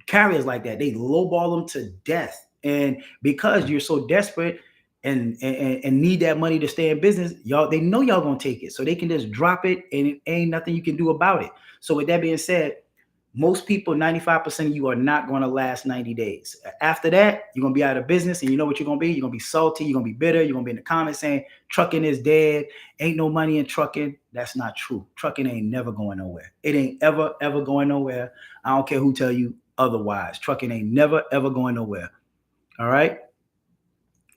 carriers like that. They lowball them to death. And because you're so desperate and need that money to stay in business, they know y'all going to take it. So they can just drop it and it ain't nothing you can do about it. So with that being said, Most people, 95% of you are not going to last 90 days. After that, you're going to be out of business, and you know what you're going to be? You're going to be salty. You're going to be bitter. You're going to be in the comments saying trucking is dead. Ain't no money in trucking. That's not true. Trucking ain't never going nowhere. It ain't ever, ever going nowhere. I don't care who tell you otherwise. Trucking ain't never, ever going nowhere. All right?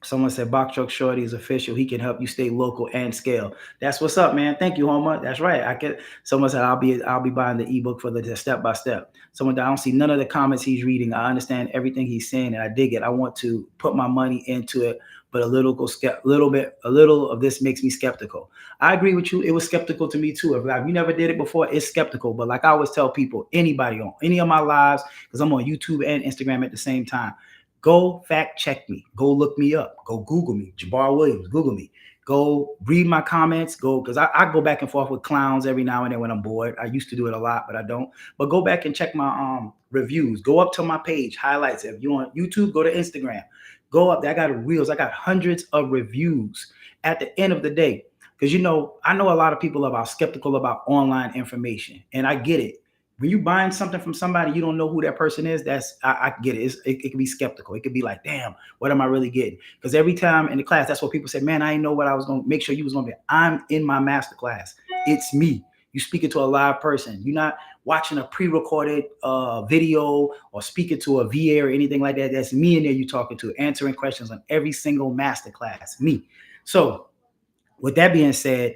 Someone said Box Truck Shorty is official. He can help you stay local and scale. That's what's up, man. Thank you, Homer. That's right. I can. Someone said I'll be buying the ebook for the step by step. Someone I don't see none of the comments he's reading. I understand everything he's saying and I dig it. I want to put my money into it, but a little of this makes me skeptical. I agree with you. It was skeptical to me too. If you never did it before, it's skeptical. But like I always tell people, anybody on any of my lives, because I'm on YouTube and Instagram at the same time. Go fact check me. Go look me up. Go Google me. Jabbar Williams. Google me. Go read my comments. Go, because I go back and forth with clowns every now and then when I'm bored. I used to do it a lot, but I don't. But go back and check my reviews. Go up to my page, highlights. If you on YouTube, go to Instagram. Go up there. I got reels. I got hundreds of reviews. At the end of the day, because I know a lot of people are skeptical about online information, and I get it. When you buying something from somebody, you don't know who that person is. I get it. It can be skeptical. It could be like, damn, what am I really getting? Because every time in the class, that's what people say, man, I didn't know what I was going to make sure you was going to be. I'm in my masterclass. It's me. You speaking to a live person. You're not watching a pre-recorded video or speaking to a VA or anything like that. That's me in there you talking to, answering questions on every single masterclass. Me. So with that being said,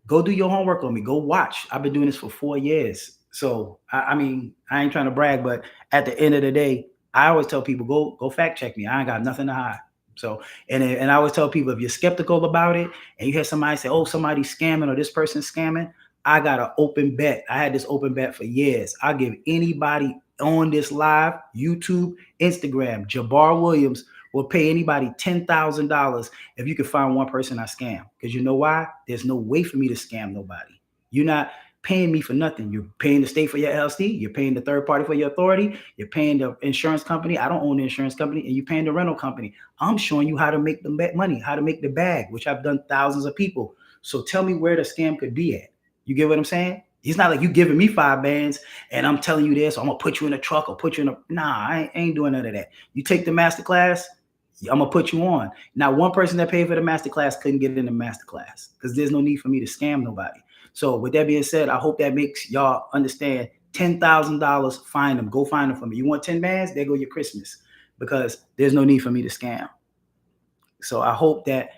go do your homework on me. Go watch. I've been doing this for 4 years. So, I mean, I ain't trying to brag, but at the end of the day, I always tell people, go fact check me. I ain't got nothing to hide. So, and I always tell people, if you're skeptical about it and you hear somebody say, oh, somebody's scamming or this person's scamming, I got an open bet. I had this open bet for years. I'll give anybody on this live, YouTube, Instagram, Jabbar Williams will pay anybody $10,000 if you can find one person I scam. Because you know why? There's no way for me to scam nobody. You're not paying me for nothing. You're paying the state for your LLC. You're paying the third party for your authority. You're paying the insurance company. I don't own the insurance company. And you're paying the rental company. I'm showing you how to make the money, how to make the bag, which I've done thousands of people. So tell me where the scam could be at. You get what I'm saying? It's not like you giving me 5 bands and I'm telling you this, I'm going to put you in a truck or put you in a, nah, I ain't doing none of that. You take the masterclass, I'm going to put you on. Now, one person that paid for the masterclass couldn't get in the masterclass because there's no need for me to scam nobody. So with that being said, I hope that makes y'all understand. $10,000, find them. Go find them for me. You want 10 bands? There go your Christmas, because there's no need for me to scam. So I hope that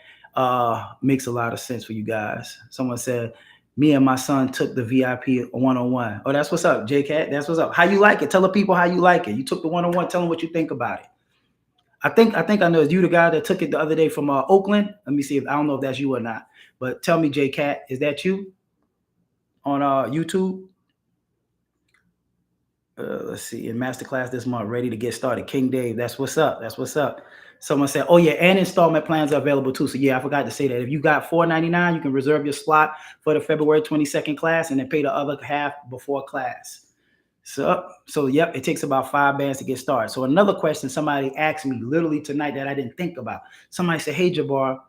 makes a lot of sense for you guys. Someone said, me and my son took the VIP one-on-one. Oh, that's what's up, J-Cat. That's what's up. How you like it? Tell the people how you like it. You took the one-on-one. Tell them what you think about it. I think I know it's you, the guy that took it the other day from Oakland. Let me see if I don't know if that's you or not. But tell me, J-Cat, is that you on YouTube? Let's see. In Masterclass this month, ready to get started. King Dave, that's what's up. That's what's up. Someone said, oh yeah, and installment plans are available too. So yeah, I forgot to say that. If you got $4.99, you can reserve your slot for the February 22nd class and then pay the other half before class. So yep, it takes about 5 bands to get started. So another question somebody asked me literally tonight that I didn't think about. Somebody said, hey, Jabbar,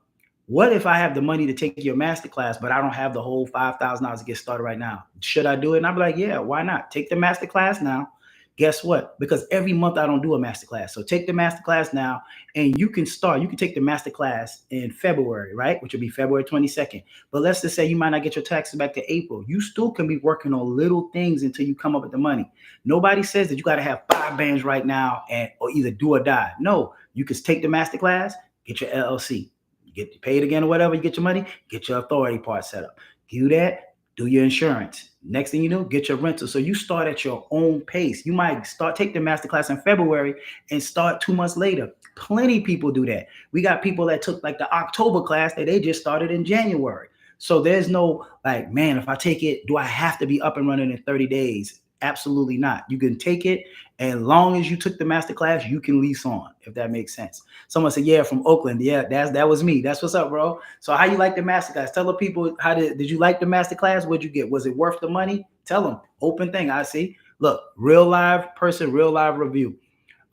what if I have the money to take your masterclass, but I don't have the whole $5,000 to get started right now? Should I do it? And I'd be like, yeah, why not? Take the masterclass now. Guess what? Because every month I don't do a masterclass. So take the masterclass now, and you can start. You can take the masterclass in February, right? Which will be February 22nd. But let's just say you might not get your taxes back to April. You still can be working on little things until you come up with the money. Nobody says that you got to have 5 bands right now or either do or die. No, you can take the masterclass, get your LLC, you get paid again or whatever, you get your money, get your authority part set up. Do that. Do your insurance. Next thing you know, get your rental. So you start at your own pace. You might take the masterclass in February and start 2 months later. Plenty of people do that. We got people that took like the October class that they just started in January. So there's no like, man, if I take it, do I have to be up and running in 30 days? Absolutely not. You can take it, and as long as you took the masterclass, you can lease on, if that makes sense. Someone said, yeah, from Oakland. Yeah, that was me. That's what's up, bro. So how you like the masterclass? Tell the people, did you like the masterclass? What'd you get? Was it worth the money? Tell them. Open thing. I see. Look, real live person, real live review.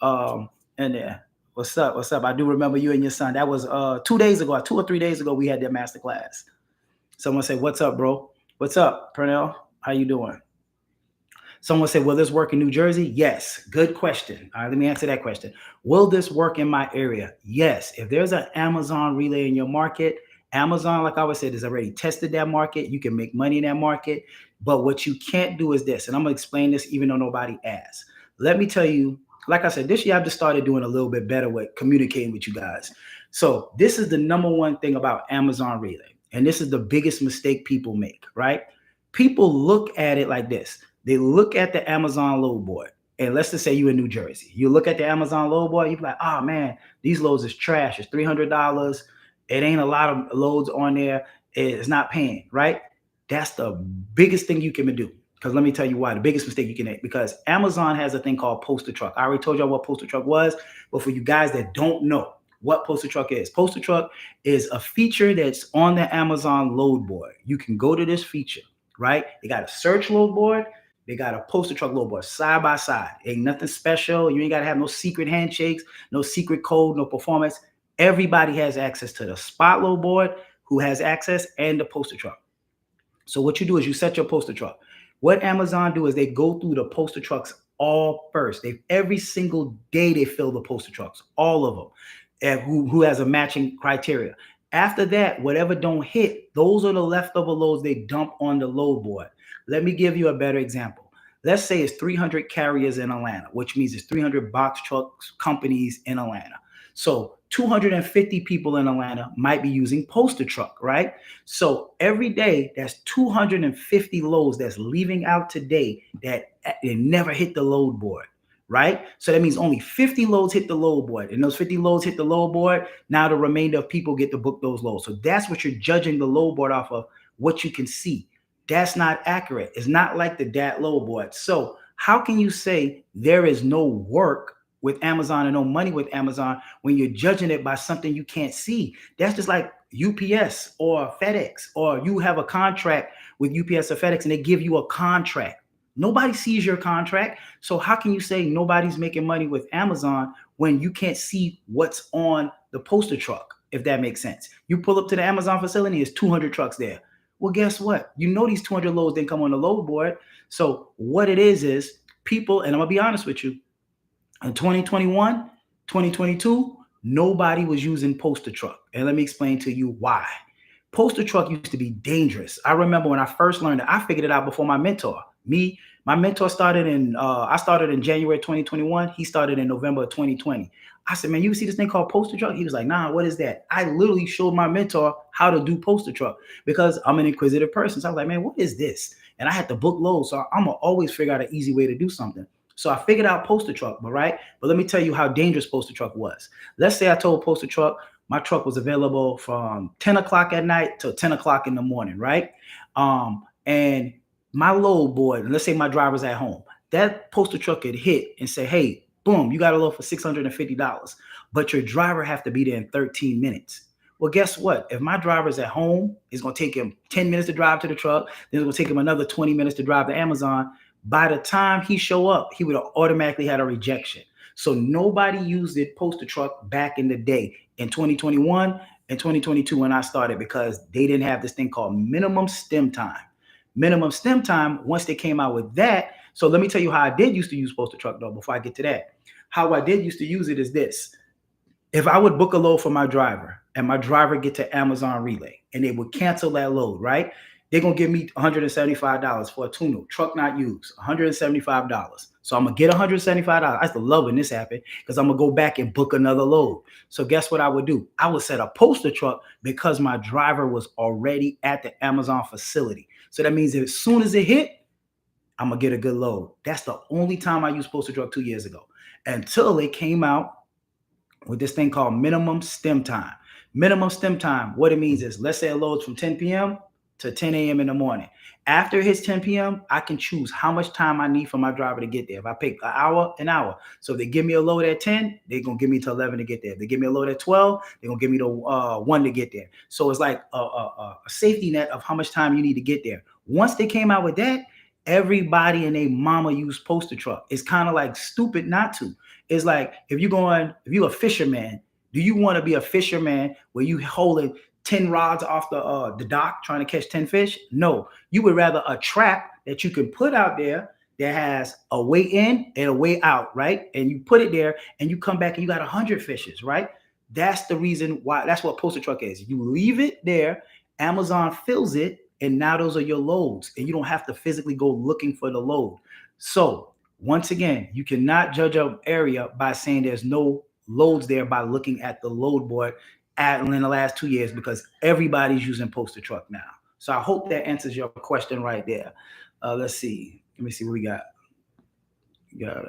And there. What's up? What's up? I do remember you and your son. That was 2 days ago, 2 or 3 days ago, we had that masterclass. Someone said, what's up, bro? What's up, Pernell? How you doing? Someone said, will this work in New Jersey? Yes. Good question. All right, let me answer that question. Will this work in my area? Yes. If there's an Amazon relay in your market, Amazon, like I always said, has already tested that market. You can make money in that market. But what you can't do is this, and I'm going to explain this even though nobody asks. Let me tell you, like I said, this year I've just started doing a little bit better with communicating with you guys. So this is the number one thing about Amazon relay. And this is the biggest mistake people make, right? People look at it like this. They look at the Amazon load board. And let's just say you in New Jersey. You look at the Amazon load board, you're like, oh man, these loads is trash. It's $300. It ain't a lot of loads on there. It's not paying, right? That's the biggest thing you can do. Because let me tell you why. The biggest mistake you can make. Because Amazon has a thing called postal truck. I already told y'all what postal truck was. But for you guys that don't know what postal truck is, postal truck is a feature that's on the Amazon load board. You can go to this feature, right? They got a search load board. They got a postal truck load board side by side. Ain't nothing special. You ain't got to have no secret handshakes, no secret code, no performance. Everybody has access to the spot load board, who has access, and the postal truck. So what you do is you set your postal truck. What Amazon do is they go through the postal trucks all first. Every single day they fill the postal trucks, all of them, and who has a matching criteria. After that, whatever don't hit, those are the leftover loads they dump on the load board. Let me give you a better example. Let's say it's 300 carriers in Atlanta, which means it's 300 box trucks companies in Atlanta. So 250 people in Atlanta might be using postal truck, right? So every day, that's 250 loads that's leaving out today that they never hit the load board, right? So that means only 50 loads hit the load board. And those 50 loads hit the load board. Now the remainder of people get to book those loads. So that's what you're judging the load board off of, what you can see. That's not accurate. It's not like the DAT load board. So how can you say there is no work with Amazon and no money with Amazon when you're judging it by something you can't see? That's just like UPS or FedEx, or you have a contract with UPS or FedEx and they give you a contract. Nobody sees your contract. So how can you say nobody's making money with Amazon when you can't see what's on the postal truck, if that makes sense? You pull up to the Amazon facility, there's 200 trucks there. Well, guess what? You know these 200 loads didn't come on the load board. So what it is people, and I'm going to be honest with you, in 2021, 2022, nobody was using postal truck. And let me explain to you why. Postal truck used to be dangerous. I remember when I first learned it, I figured it out before my mentor. My mentor started I started in January 2021. He started in November 2020. I said, man, you see this thing called postal truck? He was like, nah, what is that? I literally showed my mentor how to do postal truck because I'm an inquisitive person. So I was like, man, what is this? And I had to book loads. So I'm going to always figure out an easy way to do something. So I figured out postal truck, but let me tell you how dangerous postal truck was. Let's say I told postal truck, my truck was available from 10 o'clock at night till 10 o'clock in the morning, right? And my load board, let's say my driver's at home, that postal truck could hit and say, hey, boom, you got a load for $650, but your driver have to be there in 13 minutes. Well, guess what? If my driver's at home, it's going to take him 10 minutes to drive to the truck. Then it's going to take him another 20 minutes to drive to Amazon. By the time he show up, he would have automatically had a rejection. So nobody used the postal truck back in the day in 2021 and 2022 when I started because they didn't have this thing called minimum stem time. Minimum stem time, once they came out with that. So let me tell you how I did used to use postal truck though, before I get to that. How I did used to use it is this. If I would book a load for my driver and my driver get to Amazon Relay and they would cancel that load, right? They're going to give me $175 for a tune-up, truck not used, $175. So I'm going to get $175. I used to love when this happened because I'm going to go back and book another load. So guess what I would do? I would set a postal truck because my driver was already at the Amazon facility. So that means as soon as it hit, I'm going to get a good load. That's the only time I used postal truck 2 years ago until they came out with this thing called minimum stem time. Minimum stem time, what it means is, let's say it loads from 10 p.m. to 10 a.m. in the morning. After it hits 10 p.m., I can choose how much time I need for my driver to get there. If I pick an hour. So if they give me a load at 10, they're going to give me to 11 to get there. If they give me a load at 12, they're going to give me to 1 to get there. So it's like a safety net of how much time you need to get there. Once they came out with that, everybody and their mama used postal truck. It's kind of like stupid not to. It's like if you're a fisherman, do you want to be a fisherman where you holding 10 rods off the dock trying to catch 10 fish? No, you would rather a trap that you can put out there that has a way in and a way out, right? And you put it there and you come back and you got 100 fishes, right? That's the reason why. That's what postal truck is. You leave it there, Amazon fills it, and now those are your loads, and you don't have to physically go looking for the load. So once again, you cannot judge an area by saying there's no loads there by looking at the load board in the last 2 years, because everybody's using postal truck now. So I hope that answers your question right there. Let's see. Let me see what we got. We got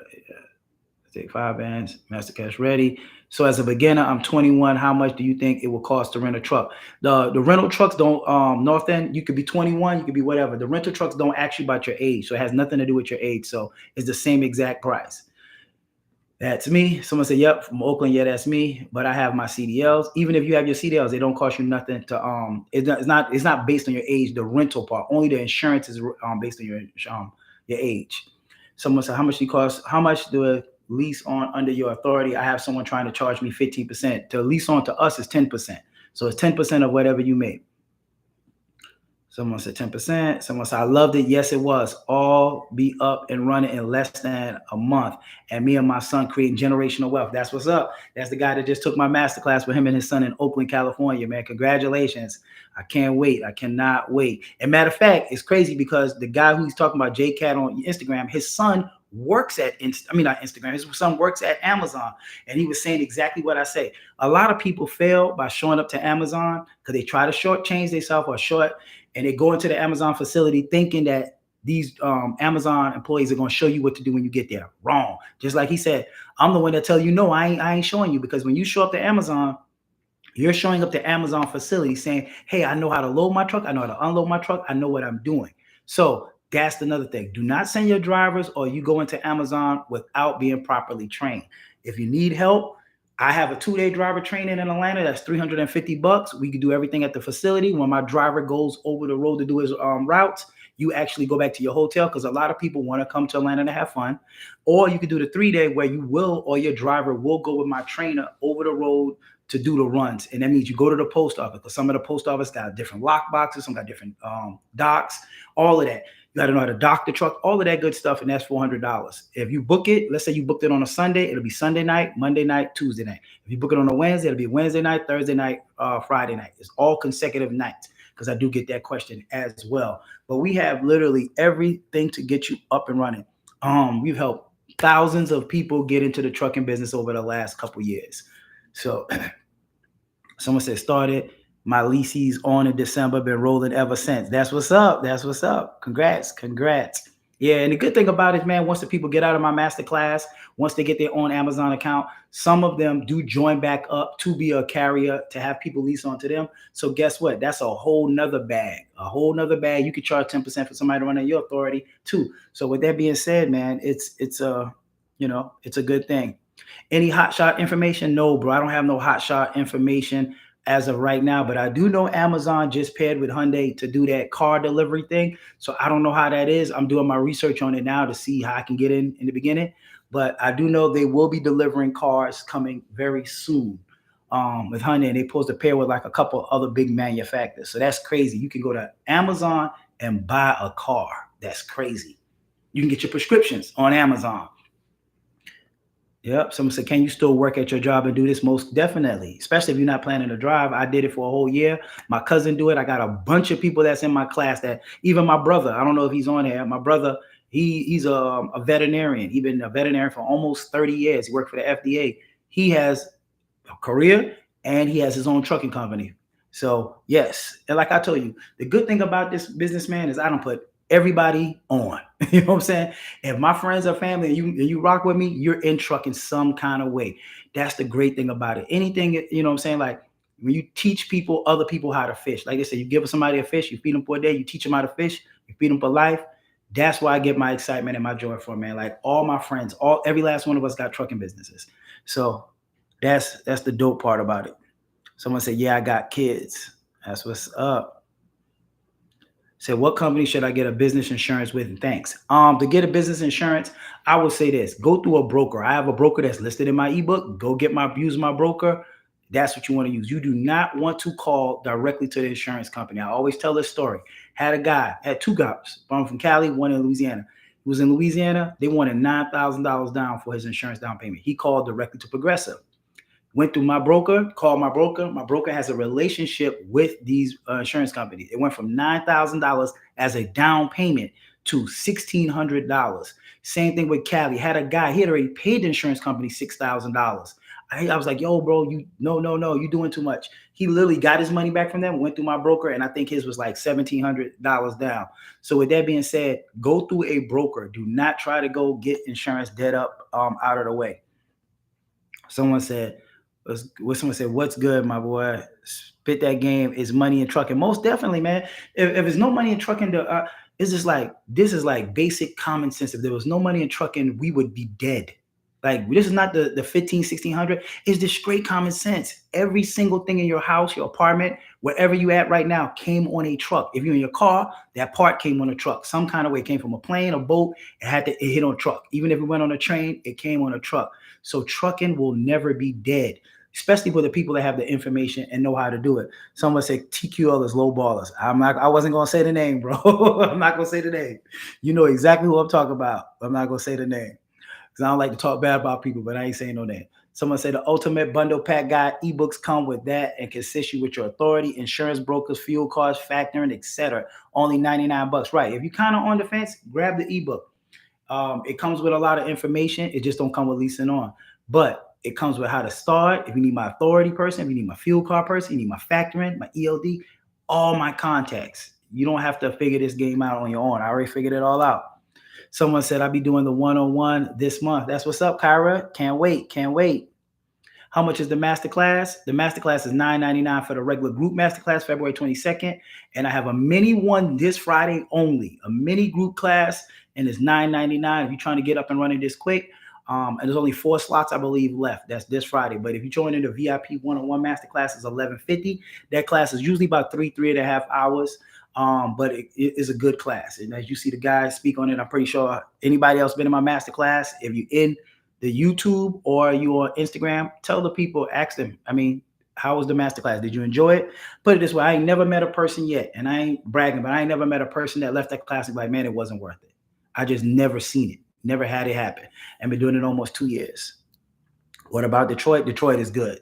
take 5 bands, Masterclass ready. So as a beginner, I'm 21. How much do you think it will cost to rent a truck? The rental trucks don't, North End, you could be 21, you could be whatever. The rental trucks don't ask you about your age. So it has nothing to do with your age. So it's the same exact price. That's me. Someone said, yep, from Oakland. Yeah, that's me. But I have my CDLs. Even if you have your CDLs, they don't cost you nothing to it's not based on your age, the rental part. Only the insurance is based on your age. Someone said, how much do you cost? How much do a lease on under your authority? I have someone trying to charge me 15%. To lease on to us is 10%. So it's 10% of whatever you make. Someone said 10%. Someone said, I loved it. Yes, it was. All be up and running in less than a month. And me and my son creating generational wealth. That's what's up. That's the guy that just took my masterclass with him and his son in Oakland, California, man. Congratulations. I can't wait. I cannot wait. And matter of fact, it's crazy because the guy who he's talking about, JCat on Instagram, his son works at, not Instagram, his son works at Amazon. And he was saying exactly what I say. A lot of people fail by showing up to Amazon because they try to shortchange themselves and they go into the Amazon facility thinking that these Amazon employees are going to show you what to do when you get there. Wrong. Just like he said, I'm the one that tell you, no, I ain't showing you, because when you show up to Amazon, you're showing up to Amazon facility saying, hey, I know how to load my truck. I know how to unload my truck. I know what I'm doing. So that's another thing. Do not send your drivers or you go into Amazon without being properly trained. If you need help, I have a 2-day driver training in Atlanta. That's $350. We can do everything at the facility. When my driver goes over the road to do his routes, you actually go back to your hotel, because a lot of people want to come to Atlanta to have fun. Or you could do the 3-day where you will, or your driver will go with my trainer over the road to do the runs. And that means you go to the post office, because some of the post office got different lock boxes, some got different docks, all of that. You got to know how to dock the truck, all of that good stuff, and that's $400. If you book it, let's say you booked it on a Sunday, it'll be Sunday night, Monday night, Tuesday night. If you book it on a Wednesday, it'll be Wednesday night, Thursday night, Friday night. It's all consecutive nights, because I do get that question as well. But we have literally everything to get you up and running. We've helped thousands of people get into the trucking business over the last couple years. So someone said started. My leases on in December, been rolling ever since. That's what's up. That's what's up. Congrats. Yeah, and the good thing about it, man, once the people get out of my masterclass, once they get their own Amazon account, some of them do join back up to be a carrier, to have people lease onto them. So guess what? That's a whole nother bag. You could charge 10% for somebody to run in your authority too. So with that being said, man, it's a good thing. Any hotshot information? No, bro. I don't have no hotshot information as of right now, but I do know Amazon just paired with Hyundai to do that car delivery thing. So I don't know how that is. I'm doing my research on it now to see how I can get in the beginning. But I do know they will be delivering cars coming very soon with Hyundai. And they supposed to pair with like a couple other big manufacturers. So that's crazy. You can go to Amazon and buy a car. That's crazy. You can get your prescriptions on Amazon. Yep. Someone said, can you still work at your job and do this? Most definitely, especially if you're not planning to drive. I did it for a whole year. My cousin do it. I got a bunch of people that's in my class, that even my brother, I don't know if he's on here. My brother, he's a veterinarian. He's been a veterinarian for almost 30 years. He worked for the FDA. He has a career and he has his own trucking company. So yes. And like I told you, the good thing about this businessman is I don't put everybody on. You know what I'm saying? If my friends or family and you rock with me, you're in trucking some kind of way. That's the great thing about it. Anything, you know what I'm saying? Like when you teach other people how to fish, like they say, you give somebody a fish, you feed them for a day, you teach them how to fish, you feed them for life. That's why I get my excitement and my joy for, man. Like all my friends, every last one of us got trucking businesses. So that's the dope part about it. Someone said, yeah, I got kids. That's what's up. Said, what company should I get a business insurance with? And thanks. To get a business insurance, I would say this: go through a broker. I have a broker that's listed in my ebook. Go use my broker. That's what you want to use. You do not want to call directly to the insurance company. I always tell this story. Had two guys, one from Cali, one in Louisiana. who was in Louisiana. They wanted $9,000 down for his insurance down payment. He called directly to Progressive. Went through my broker, called my broker. My broker has a relationship with these insurance companies. It went from $9,000 as a down payment to $1,600. Same thing with Cali. Had a guy, he had already paid the insurance company $6,000. I was like, yo, bro, no, you doing too much. He literally got his money back from them, went through my broker, and I think his was like $1,700 down. So with that being said, go through a broker. Do not try to go get insurance dead up out of the way. Someone said, what's good, my boy? Spit that game. Is money in trucking? Most definitely, man. If there's no money in trucking, it's just like, this is like basic common sense. If there was no money in trucking, we would be dead. Like, this is not the 15, 1600. It's just straight common sense. Every single thing in your house, your apartment, wherever you at right now, came on a truck. If you're in your car, that part came on a truck. Some kind of way. It came from a plane, a boat. It hit on a truck. Even if it went on a train, it came on a truck. So trucking will never be dead, especially for the people that have the information and know how to do it. Someone say TQL is low ballers. I wasn't going to say the name, bro. I'm not going to say the name. You know exactly who I'm talking about. I'm not going to say the name. Because I don't like to talk bad about people, but I ain't saying no name. Someone said the ultimate bundle pack guide. Ebooks come with that and can assist you with your authority, insurance brokers, fuel cards, factoring, etc. Only $99. Right. If you're kind of on the fence, grab the ebook. It comes with a lot of information. It just don't come with leasing on. But it comes with how to start. If you need my authority person, if you need my fuel card person, you need my factoring, my ELD, all my contacts. You don't have to figure this game out on your own. I already figured it all out. Someone said I'll be doing the one-on-one this month. That's what's up, Kyra. Can't wait. How much is the masterclass? The masterclass is $9.99 for the regular group masterclass, February 22nd. And I have a mini one this Friday only, a mini group class, and it's $9.99 if you're trying to get up and running this quick. And there's only 4 slots, I believe, left. That's this Friday. But if you join in the VIP one-on-one masterclass, it's $11.50. That class is usually about 3.5 hours. But it is a good class. And as you see the guys speak on it, I'm pretty sure anybody else been in my master class, if you're in the YouTube or you on Instagram, tell the people, ask them, how was the master class? Did you enjoy it? Put it this way, I ain't never met a person yet, and I ain't bragging, but I ain't never met a person that left that class and like, man, it wasn't worth it. I just never seen it, never had it happen. And been doing it almost 2 years. What about Detroit? Detroit is good.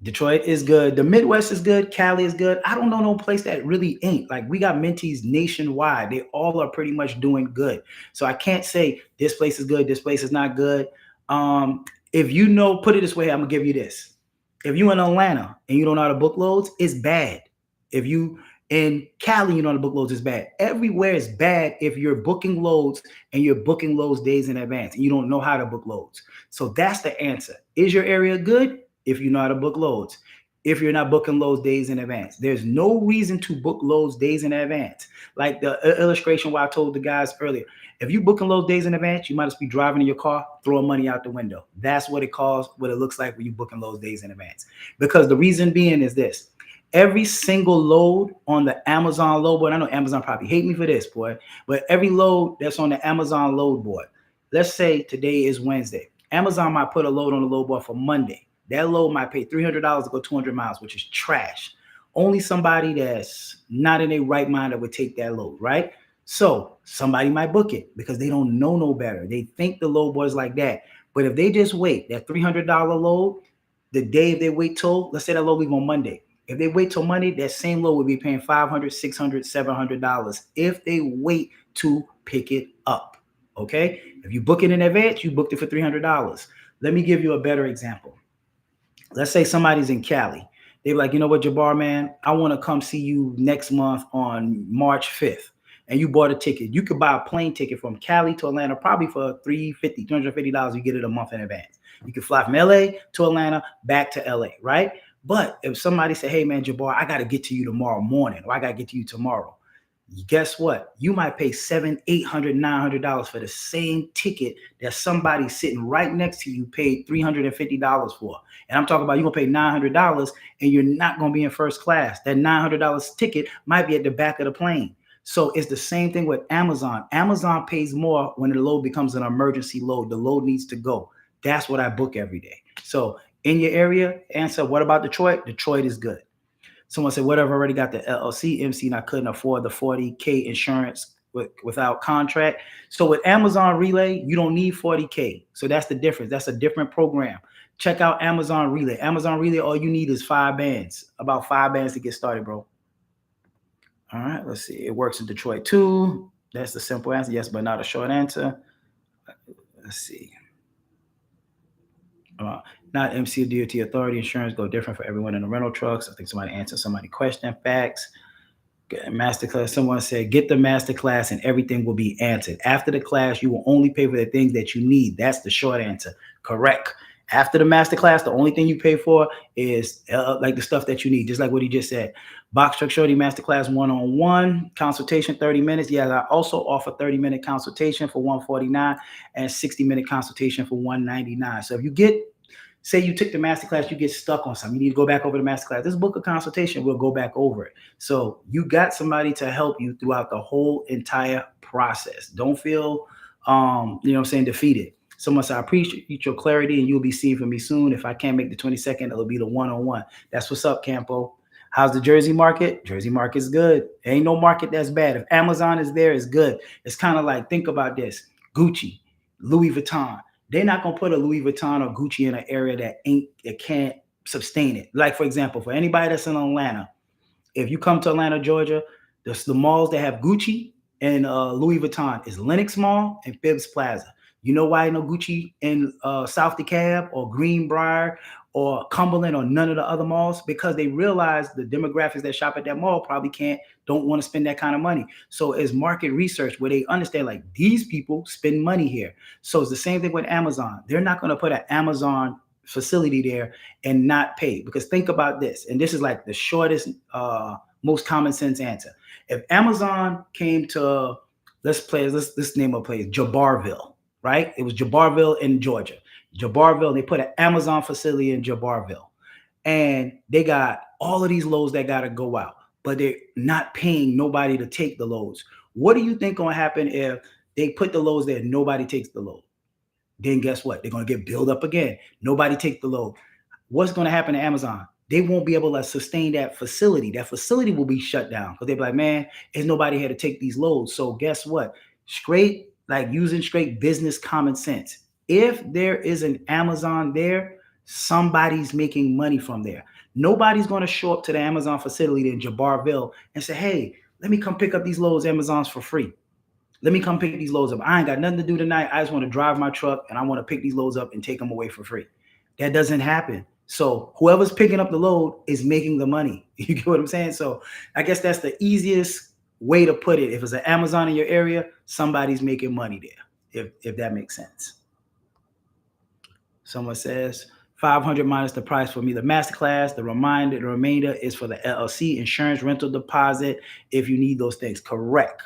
Detroit is good. The Midwest is good. Cali is good. I don't know no place that really ain't. Like, we got mentees nationwide. They all are pretty much doing good. So I can't say this place is good, this place is not good. If you know, put it this way, I'm gonna give you this. If you in Atlanta and you don't know how to book loads, it's bad. If you in Cali, you know how to book loads, it's bad. Everywhere is bad if you're booking loads and you're booking loads days in advance and you don't know how to book loads. So that's the answer. Is your area good? If you know how to book loads. If you're not booking loads days in advance, there's no reason to book loads days in advance. Like the illustration where I told the guys earlier, if you booking loads days in advance, you might just be driving in your car, throwing money out the window. That's what it looks like when you booking loads days in advance. Because the reason being is this: every single load on the Amazon load board, I know Amazon probably hate me for this, boy, but every load that's on the Amazon load board, let's say today is Wednesday, Amazon might put a load on the load board for Monday. That load might pay $300 to go 200 miles, which is trash. Only somebody that's not in their right mind that would take that load, right? So somebody might book it because they don't know no better. They think the load board is like that. But if they just wait, that $300 load, the day if they wait till, let's say that load leave on Monday. If they wait till Monday, that same load would be paying $500, $600, $700 if they wait to pick it up, okay? If you book it in advance, you booked it for $300. Let me give you a better example. Let's say somebody's in Cali. They're like, you know what, Jabbar, man, I want to come see you next month on March 5th. And you bought a ticket. You could buy a plane ticket from Cali to Atlanta, probably for $350. You get it a month in advance. You can fly from LA to Atlanta, back to LA, right? But if somebody say, hey, man, Jabbar, I got to get to you tomorrow morning, or I got to get to you tomorrow, guess what? You might pay $700, $800, $900 for the same ticket that somebody sitting right next to you paid $350 for. And I'm talking about you're going to pay $900 and you're not going to be in first class. That $900 ticket might be at the back of the plane. So it's the same thing with Amazon. Amazon pays more when the load becomes an emergency load. The load needs to go. That's what I book every day. So in your area, answer, what about Detroit? Detroit is good. Someone said, what if I already got the LLC, MC, and I couldn't afford the $40K insurance without contract. So with Amazon Relay, you don't need 40K. So that's the difference. That's a different program. Check out Amazon Relay. Amazon Relay, all you need is 5 bands, about 5 bands to get started, bro. All right, let's see. It works in Detroit too. That's the simple answer. Yes, but not a short answer. Let's see. Uh, Not MC DOT authority. Insurance go different for everyone in the rental trucks. I think somebody answered somebody question. Facts. Masterclass. Someone said, get the masterclass and everything will be answered. After the class, you will only pay for the things that you need. That's the short answer. Correct. After the masterclass, the only thing you pay for is like the stuff that you need, just like what he just said. Box Truck Shorty Masterclass one-on-one consultation, 30 minutes. Yeah, I also offer 30-minute consultation for $149 and 60-minute consultation for $199. So if you get, say you took the masterclass, you get stuck on something, you need to go back over the masterclass. This book of consultation, we'll go back over it. So you got somebody to help you throughout the whole entire process. Don't feel, defeated. Someone said, I appreciate your clarity and you'll be seeing from me soon. If I can't make the 22nd, it'll be the one-on-one. That's what's up, Campo. How's the Jersey market? Jersey market's good. There ain't no market that's bad. If Amazon is there, it's good. It's kind of like, think about this. Gucci, Louis Vuitton. They're not going to put a Louis Vuitton or Gucci in an area that can't sustain it. Like, for example, for anybody that's in Atlanta, if you come to Atlanta, Georgia, the malls that have Gucci and Louis Vuitton is Lenox Mall and Phibbs Plaza. You know why no Gucci in South DeKalb or Greenbrier or Cumberland or none of the other malls? Because they realize the demographics that shop at that mall probably don't want to spend that kind of money. So it's market research where they understand like these people spend money here. So it's the same thing with Amazon. They're not going to put an Amazon facility there and not pay, because think about this. And this is like the shortest, most common sense answer. If Amazon came to, let's name a place, Jabarville. Right? It was Jabarville in Georgia. Jabarville, they put an Amazon facility in Jabarville. And they got all of these loads that got to go out, but they're not paying nobody to take the loads. What do you think going to happen if they put the loads there and nobody takes the load? Then guess what? They're going to get built up again. Nobody take the load. What's going to happen to Amazon? They won't be able to sustain that facility. That facility will be shut down because they'll be like, man, there's nobody here to take these loads. So guess what? Using straight business common sense. If there is an Amazon there, somebody's making money from there. Nobody's going to show up to the Amazon facility in Jabarville and say, hey, let me come pick up these loads, Amazon's for free. Let me come pick these loads up. I ain't got nothing to do tonight. I just want to drive my truck and I want to pick these loads up and take them away for free. That doesn't happen. So whoever's picking up the load is making the money. You get what I'm saying? So I guess that's the easiest way to put it. If it's an Amazon in your area, somebody's making money there, if that makes sense. Someone says 500 minus the price for me, the masterclass. The remainder is for the LLC, insurance, rental deposit, if you need those things. Correct.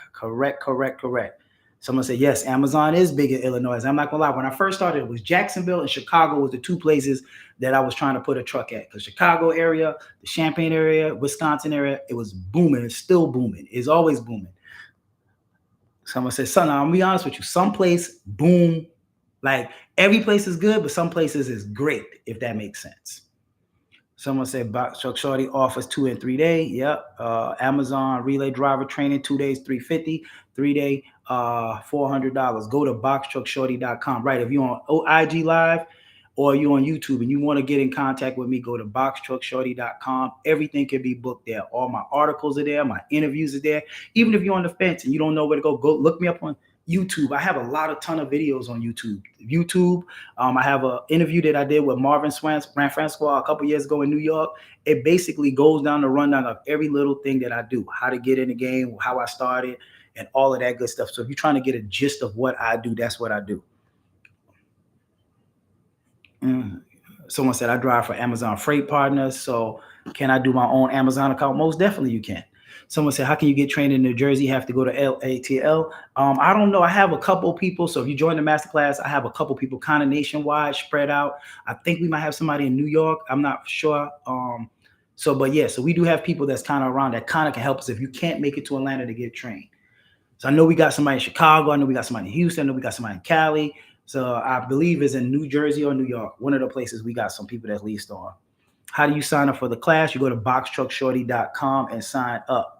Someone said, yes, Amazon is big in Illinois. I'm not gonna lie. When I first started, it was Jacksonville and Chicago was the two places that I was trying to put a truck at. The Chicago area, the Champaign area, Wisconsin area, it was booming. It's still booming. It's always booming. Someone said, son, I'll be honest with you. Some place boom, like every place is good, but some places is great, if that makes sense. Someone said Box Truck Shorty offers 2 and 3 day. Yep. Amazon relay driver training, 2 days, $350, 3 day, $400. Go to boxtruckshorty.com. Right. If you're on IG Live or you're on YouTube and you want to get in contact with me, go to boxtruckshorty.com. Everything can be booked there. All my articles are there. My interviews are there. Even if you're on the fence and you don't know where to go look me up on YouTube. I have a ton of videos on YouTube. I have an interview that I did with Marvin Francois a couple years ago in New York. It basically goes down the rundown of every little thing that I do, how to get in the game, how I started, and all of that good stuff. So if you're trying to get a gist of what I do, that's what I do. Someone said I drive for Amazon Freight Partners. So can I do my own Amazon account? Most definitely you can. Someone said, how can you get trained in New Jersey? You have to go to LATL. I don't know. I have a couple people. So if you join the masterclass, I have a couple people kind of nationwide spread out. I think we might have somebody in New York. I'm not sure. So we do have people that's kind of around that kind of can help us if you can't make it to Atlanta to get trained. So I know we got somebody in Chicago. I know we got somebody in Houston. I know we got somebody in Cali. So I believe it's in New Jersey or New York. One of the places we got some people that's leased on. How do you sign up for the class? You go to boxtruckshorty.com and sign up.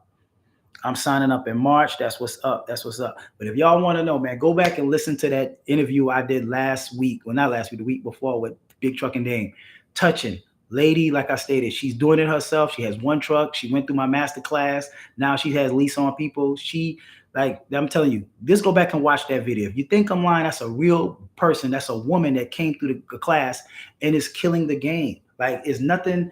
I'm signing up in March. That's what's up. That's what's up. But if y'all want to know, man, go back and listen to that interview I did last week. Well, not last week, the week before with Big Truck and Dame. Touching. Lady, like I stated, she's doing it herself. She has one truck. She went through my master class. Now she has lease on people. Like, I'm telling you, just go back and watch that video. If you think I'm lying, that's a real person. That's a woman that came through the class and is killing the game. Like, it's nothing.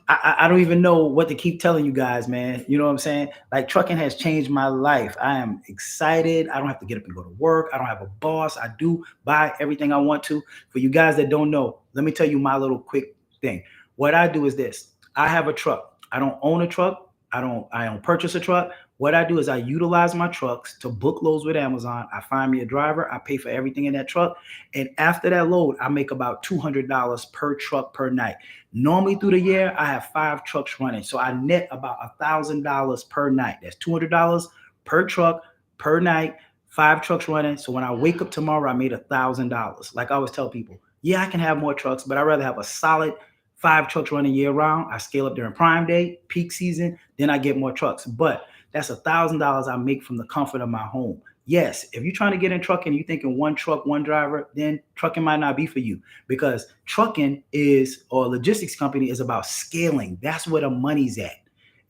I don't even know what to keep telling you guys, man. You know what I'm saying? Like, trucking has changed my life. I am excited. I don't have to get up and go to work. I don't have a boss. I do buy everything I want to. For you guys that don't know, let me tell you my little quick thing. What I do is this. I have a truck. I don't own a truck. I don't purchase a truck. What I do is I utilize my trucks to book loads with Amazon. I find me a driver. I pay for everything in that truck. And after that load, I make about $200 per truck per night. Normally through the year, I have 5 trucks running. So I net about $1,000 per night. That's $200 per truck per night, 5 trucks running. So when I wake up tomorrow, I made $1,000. Like I always tell people, yeah, I can have more trucks, but I'd rather have a solid 5 trucks running year round. I scale up during prime day, peak season, then I get more trucks. But that's $1,000 I make from the comfort of my home. Yes, if you're trying to get in trucking, you're thinking one truck, one driver, then trucking might not be for you, because trucking is, or logistics company is about scaling. That's where the money's at.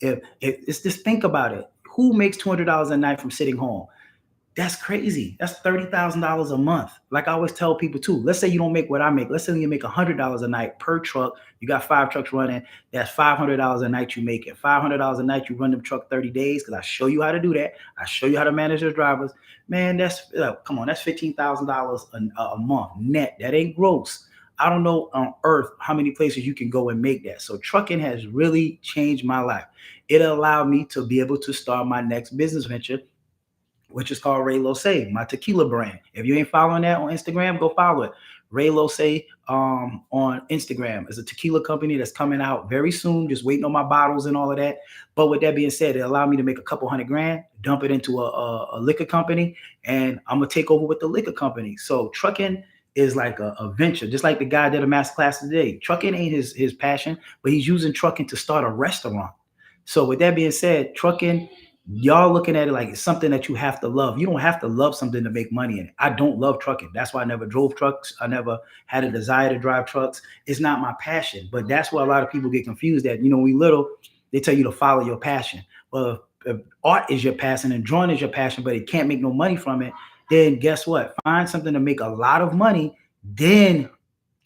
If it's just, think about it. Who makes $200 a night from sitting home? That's crazy. That's $30,000 a month. Like I always tell people too, let's say you don't make what I make. Let's say you make $100 a night per truck. You got 5 trucks running. That's $500 a night you make it. $500 a night you run them truck 30 days, because I show you how to do that. I show you how to manage those drivers. Man, that's come on, that's $15,000 a month net. That ain't gross. I don't know on earth how many places you can go and make that. So trucking has really changed my life. It allowed me to be able to start my next business venture, which is called Ray Lose, my tequila brand. If you ain't following that on Instagram, go follow it. Ray Lose on Instagram is a tequila company that's coming out very soon. Just waiting on my bottles and all of that. But with that being said, it allowed me to make a couple $100,000, dump it into a liquor company, and I'm gonna take over with the liquor company. So trucking is like a venture, just like the guy did a masterclass today. Trucking ain't his passion, but he's using trucking to start a restaurant. So with that being said, trucking, y'all looking at it like it's something that you have to love. You don't have to love something to make money in it. I don't love trucking. That's why I never drove trucks. I never had a desire to drive trucks. It's not my passion. But that's where a lot of people get confused at. You know, when we little, they tell you to follow your passion. Well, if art is your passion and drawing is your passion, but it can't make no money from it, then guess what? Find something to make a lot of money, then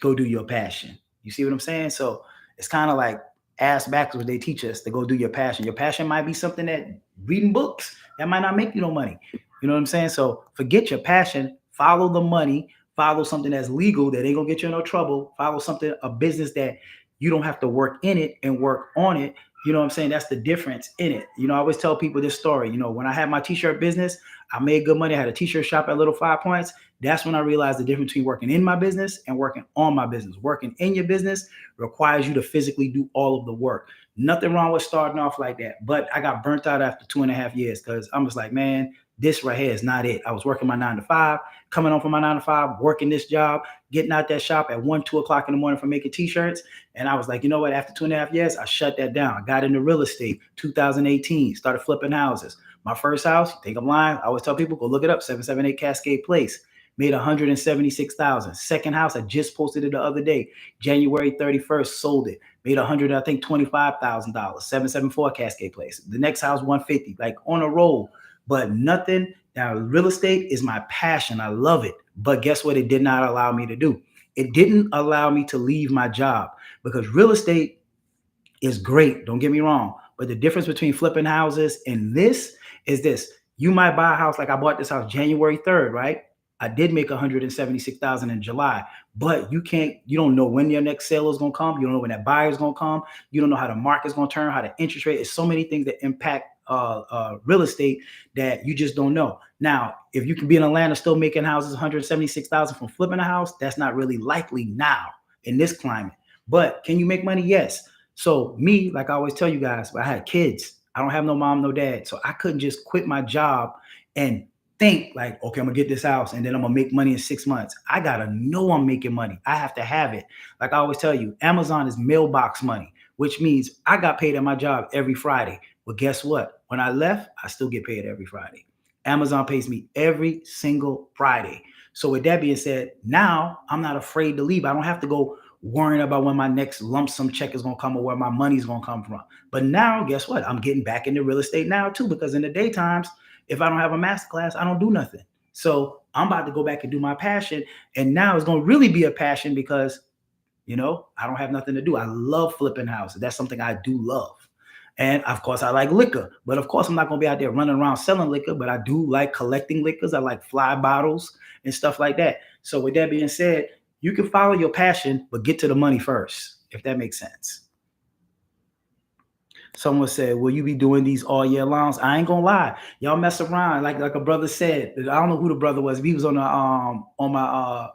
go do your passion. You see what I'm saying? So it's kind of like ass backwards what they teach us to go do your passion. Your passion might be something that reading books that might not make you no money. You know what I'm saying? So forget your passion, follow the money, follow something that's legal that ain't gonna get you in no trouble, follow something, a business that you don't have to work in it and work on it. You know what I'm saying? That's the difference in it. You know, I always tell people this story. You know, when I had my t-shirt business, I made good money. I had a t-shirt shop at Little 5 Points. That's when I realized the difference between working in my business and working on my business. Working in your business requires you to physically do all of the work. Nothing wrong with starting off like that. But I got burnt out after 2.5 years, because I'm just like, man, this right here is not it. I was working my 9 to 5, coming home from my 9 to 5, working this job, getting out that shop at 1, 2 o'clock in the morning for making t-shirts. And I was like, you know what? After 2.5 years, I shut that down. I got into real estate, 2018, started flipping houses. My first house, you think I'm lying? I always tell people, go look it up, 778 Cascade Place. Made $176,000. Second house, I just posted it the other day, January 31st, sold it. Made $125,000. 774 Cascade Place. The next house, 150, like on a roll. But nothing. Now, real estate is my passion. I love it. But guess what? It did not allow me to do. It didn't allow me to leave my job, because real estate is great. Don't get me wrong. But the difference between flipping houses and this is this. You might buy a house, like I bought this house January 3rd, right? I did make $176,000 in July, but you don't know when your next sale is going to come. You don't know when that buyer is going to come. You don't know how the market's going to turn, how the interest rate is. So many things that impact real estate that you just don't know. Now, if you can be in Atlanta still making houses, $176,000 from flipping a house, that's not really likely now in this climate. But can you make money? Yes. So me, like I always tell you guys, I had kids. I don't have no mom, no dad. So I couldn't just quit my job and think like, okay, I'm gonna get this house and then I'm gonna make money in 6 months. I gotta know I'm making money. I have to have it. Like I always tell you, Amazon is mailbox money, which means I got paid at my job every Friday. Well, guess what? When I left, I still get paid every Friday. Amazon pays me every single Friday. So with that being said, now I'm not afraid to leave. I don't have to go worrying about when my next lump sum check is going to come or where my money's going to come from. But now, guess what? I'm getting back into real estate now too, because in the daytimes, if I don't have a masterclass, I don't do nothing. So I'm about to go back and do my passion. And now it's going to really be a passion because, I don't have nothing to do. I love flipping houses. That's something I do love. And of course, I like liquor, but of course, I'm not going to be out there running around selling liquor, but I do like collecting liquors. I like fly bottles and stuff like that. So with that being said, you can follow your passion, but get to the money first, if that makes sense. Someone said, "Will you be doing these all year long?" I ain't gonna lie, y'all mess around. Like a brother said, I don't know who the brother was. He was on my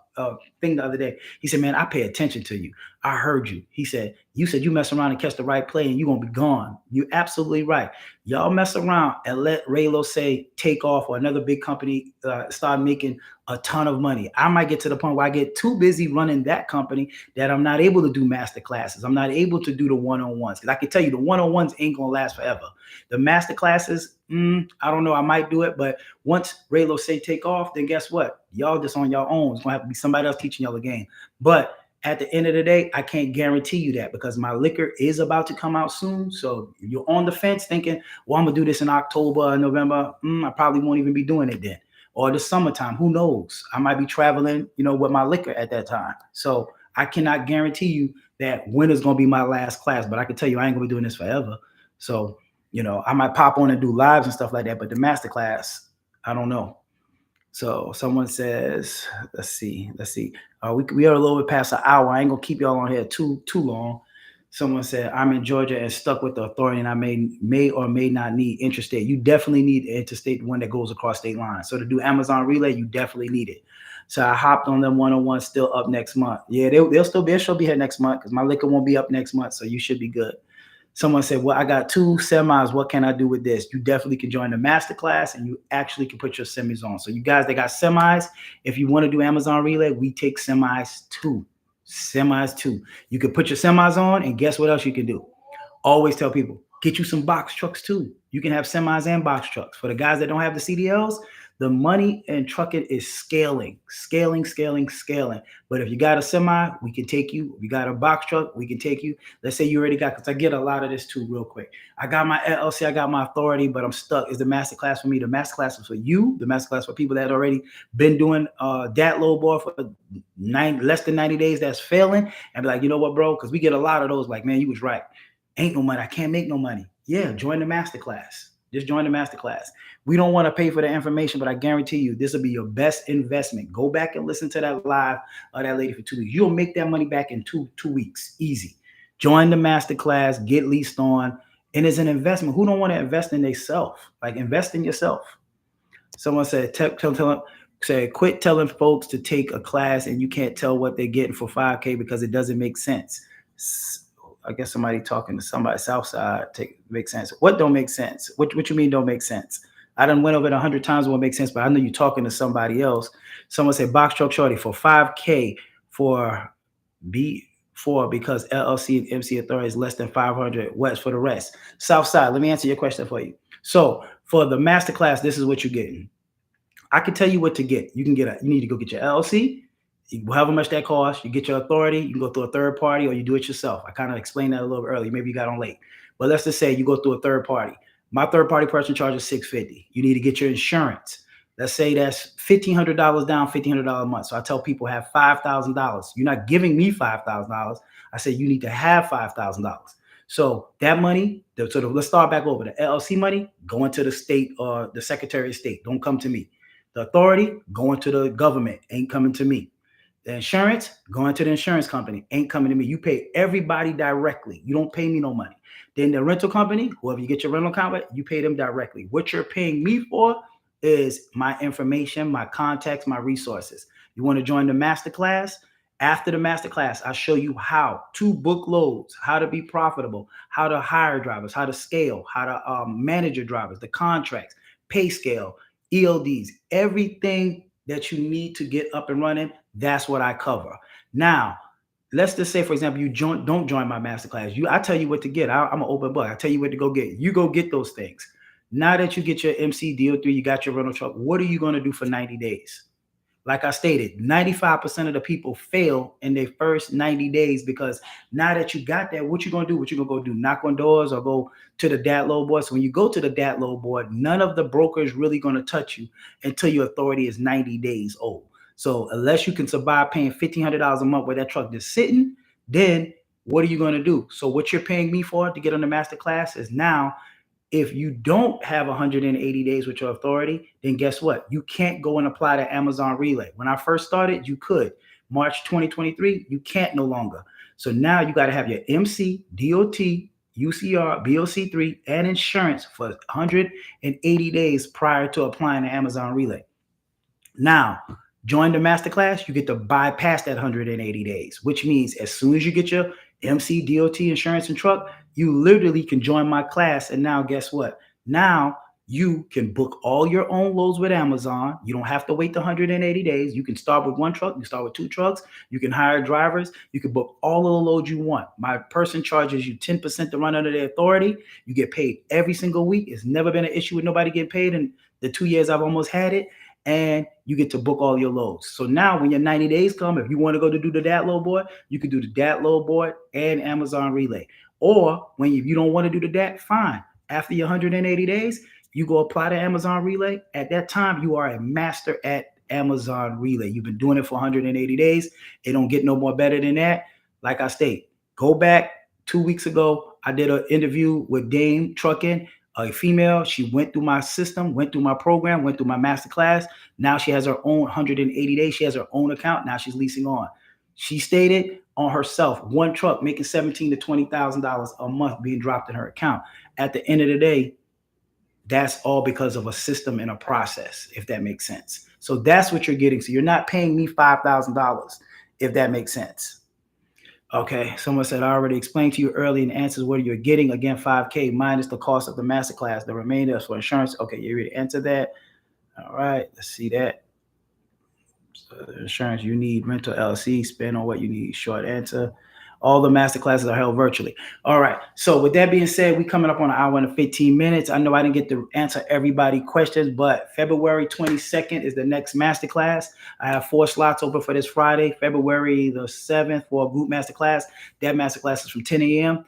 thing the other day. He said, "Man, I pay attention to you. I heard you." He said, "You said you mess around and catch the right play, and you gonna be gone." You absolutely right. Y'all mess around and let Raylo say take off or another big company start making a ton of money. I might get to the point where I get too busy running that company that I'm not able to do master classes. I'm not able to do the one-on-ones. Because I can tell you the one-on-ones ain't gonna last forever. The master classes, I don't know. I might do it, but once Raylo say take off, then guess what? Y'all just on your own. It's gonna have to be somebody else teaching y'all the game. But at the end of the day, I can't guarantee you that because my liquor is about to come out soon. So if you're on the fence thinking, well, I'm gonna do this in October or November, I probably won't even be doing it then. Or the summertime, who knows? I might be traveling, with my liquor at that time. So I cannot guarantee you that when is gonna be my last class, but I can tell you I ain't gonna be doing this forever. So, I might pop on and do lives and stuff like that, but the master class, I don't know. So someone says, let's see. We are a little bit past an hour. I ain't gonna keep y'all on here too long. Someone said, I'm in Georgia and stuck with the authority, and I may or may not need interstate. You definitely need interstate, one that goes across state lines. So to do Amazon Relay, you definitely need it. So I hopped on them one-on-one, still up next month. Yeah, they'll still be here next month because my liquor won't be up next month, so you should be good. Someone said, well, I got 2 semis. What can I do with this? You definitely can join the masterclass and you actually can put your semis on. So you guys that got semis, if you want to do Amazon Relay, we take semis too. You can put your semis on and guess what else you can do? Always tell people, get you some box trucks too. You can have semis and box trucks. For the guys that don't have the CDLs, the money in trucking is scaling. But if you got a semi, we can take you. If you got a box truck, we can take you. Let's say you already got, because I get a lot of this too real quick. I got my LLC, I got my authority, but I'm stuck. Is the masterclass for me? The masterclass is for you. The masterclass for people that already been doing that low ball for less than 90 days that's failing. And be like, you know what, bro? Because we get a lot of those like, man, you was right. Ain't no money. I can't make no money. Yeah, join the masterclass. Just join the masterclass. We don't want to pay for the information, but I guarantee you this will be your best investment. Go back and listen to that live of that lady for 2 weeks. You'll make that money back in two weeks. Easy. Join the masterclass, get leased on, and it's an investment. Who don't want to invest in themselves? Like invest in yourself. Someone said, quit telling folks to take a class and you can't tell what they're getting for 5K because it doesn't make sense. I guess somebody talking to somebody Southside makes sense. What don't make sense? What you mean don't make sense? I done went over it 100 times what makes sense, but I know you're talking to somebody else. Someone said box truck Shawty for 5K for B4 because LLC and MC authority is less than 500. What's for the rest? Southside, let me answer your question for you. So for the masterclass, this is what you're getting. I can tell you what to get. You need to go get your LLC. However much that costs, you get your authority, you can go through a third party or you do it yourself. I kind of explained that a little earlier. Maybe you got on late. But let's just say you go through a third party. My third party person charges $650. You need to get your insurance. Let's say that's $1,500 down, $1,500 a month. So I tell people have $5,000. You're not giving me $5,000. I say you need to have $5,000. So that money, let's start back over. The LLC money, going to the state or the Secretary of State. Don't come to me. The authority, going to the government, ain't coming to me. The insurance, going to the insurance company, ain't coming to me. You pay everybody directly. You don't pay me no money. Then the rental company, whoever you get your rental company, you pay them directly. What you're paying me for is my information, my contacts, my resources. You want to join the masterclass? After the masterclass, I show you how to book loads, how to be profitable, how to hire drivers, how to scale, how to manage your drivers, the contracts, pay scale, ELDs, everything that you need to get up and running. That's what I cover. Now, let's just say, for example, you don't join my masterclass. I tell you what to get. I'm an open book. I tell you what to go get. You go get those things. Now that you get your MC DO3, you got your rental truck, what are you going to do for 90 days? Like I stated, 95% of the people fail in their first 90 days because now that you got that, what you gonna do? What you gonna go do? Knock on doors or go to the DAT load board? So when you go to the DAT load board, none of the brokers really gonna touch you until your authority is 90 days old. So unless you can survive paying $1,500 a month where that truck is sitting, then what are you gonna do? So what you're paying me for to get on the Masterclass is now if you don't have 180 days with your authority, then guess what? You can't go and apply to Amazon Relay. When I first started, you could. March 2023, you can't no longer. So now you got to have your MC, DOT, UCR, BOC3, and insurance for 180 days prior to applying to Amazon Relay. Now, join the Masterclass, you get to bypass that 180 days, which means as soon as you get your MC, DOT, insurance, and truck, you literally can join my class. And now guess what? Now you can book all your own loads with Amazon. You don't have to wait the 180 days. You can start with one truck. You start with 2 trucks. You can hire drivers. You can book all of the loads you want. My person charges you 10% to run under their authority. You get paid every single week. It's never been an issue with nobody getting paid in the 2 years I've almost had it. And you get to book all your loads. So now when your 90 days come, if you want to go to do the DAT load board, you can do the DAT load board and Amazon Relay. Or when you don't want to do the DAT, fine. After your 180 days, you go apply to Amazon Relay. At that time, you are a master at Amazon Relay. You've been doing it for 180 days. It don't get no more better than that. Like I state, go back 2 weeks ago. I did an interview with Dame Trucking, a female. She went through my system, went through my program, went through my Masterclass. Now she has her own 180 days. She has her own account. Now she's leasing on. She stated on herself, one truck making $17,000 to $20,000 a month being dropped in her account. At the end of the day, that's all because of a system and a process, if that makes sense. So that's what you're getting. So you're not paying me $5,000, if that makes sense. Okay, someone said, I already explained to you early in answers what you're getting. Again, $5K minus the cost of the Masterclass. The remainder is for insurance. Okay, you already answered that. All right, let's see that. So the insurance you need, rental LLC, spend on what you need. Short answer. All the Masterclasses are held virtually. All right, so with that being said, we coming up on an hour and 15 minutes. I know I didn't get to answer everybody's questions, but February 22nd is the next Masterclass. I have 4 slots open for this Friday, February the 7th for a group Masterclass. That Masterclass is from 10 a.m.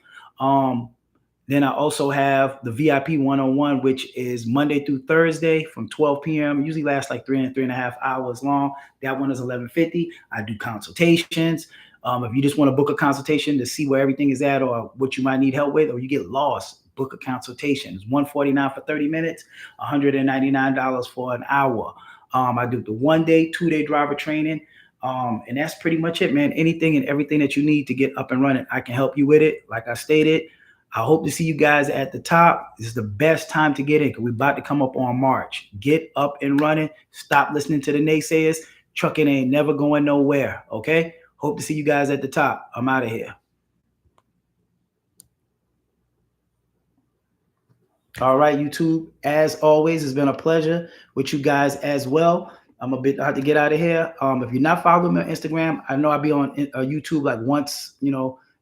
Then I also have the VIP one-on-one, which is Monday through Thursday from 12 p.m. Usually lasts like 3.5 hours long. That one is $11.50. I do consultations. If you just want to book a consultation to see where everything is at or what you might need help with, or you get lost, book a consultation. It's $149 for 30 minutes, $199 for an hour. I do the 1-day, 2-day driver training. And that's pretty much it, man. Anything and everything that you need to get up and running, I can help you with it. Like I stated, I hope to see you guys at the top. This is the best time to get in because we're about to come up on March. Get up and running. Stop listening to the naysayers. Trucking ain't never going nowhere, okay? Hope to see you guys at the top. I'm out of here. All right, YouTube. As always, it's been a pleasure with you guys as well. I'm a bit hard to get out of here. If you're not following me on Instagram, I know I'll be on YouTube like once,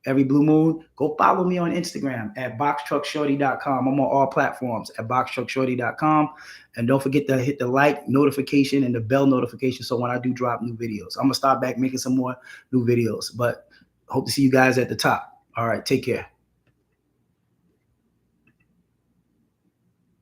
every blue moon. Go follow me on Instagram at boxtruckshorty.com. I'm on all platforms at boxtruckshorty.com. And don't forget to hit the like notification and the bell notification so when I do drop new videos. I'm going to start back making some more new videos. But hope to see you guys at the top. All right, take care.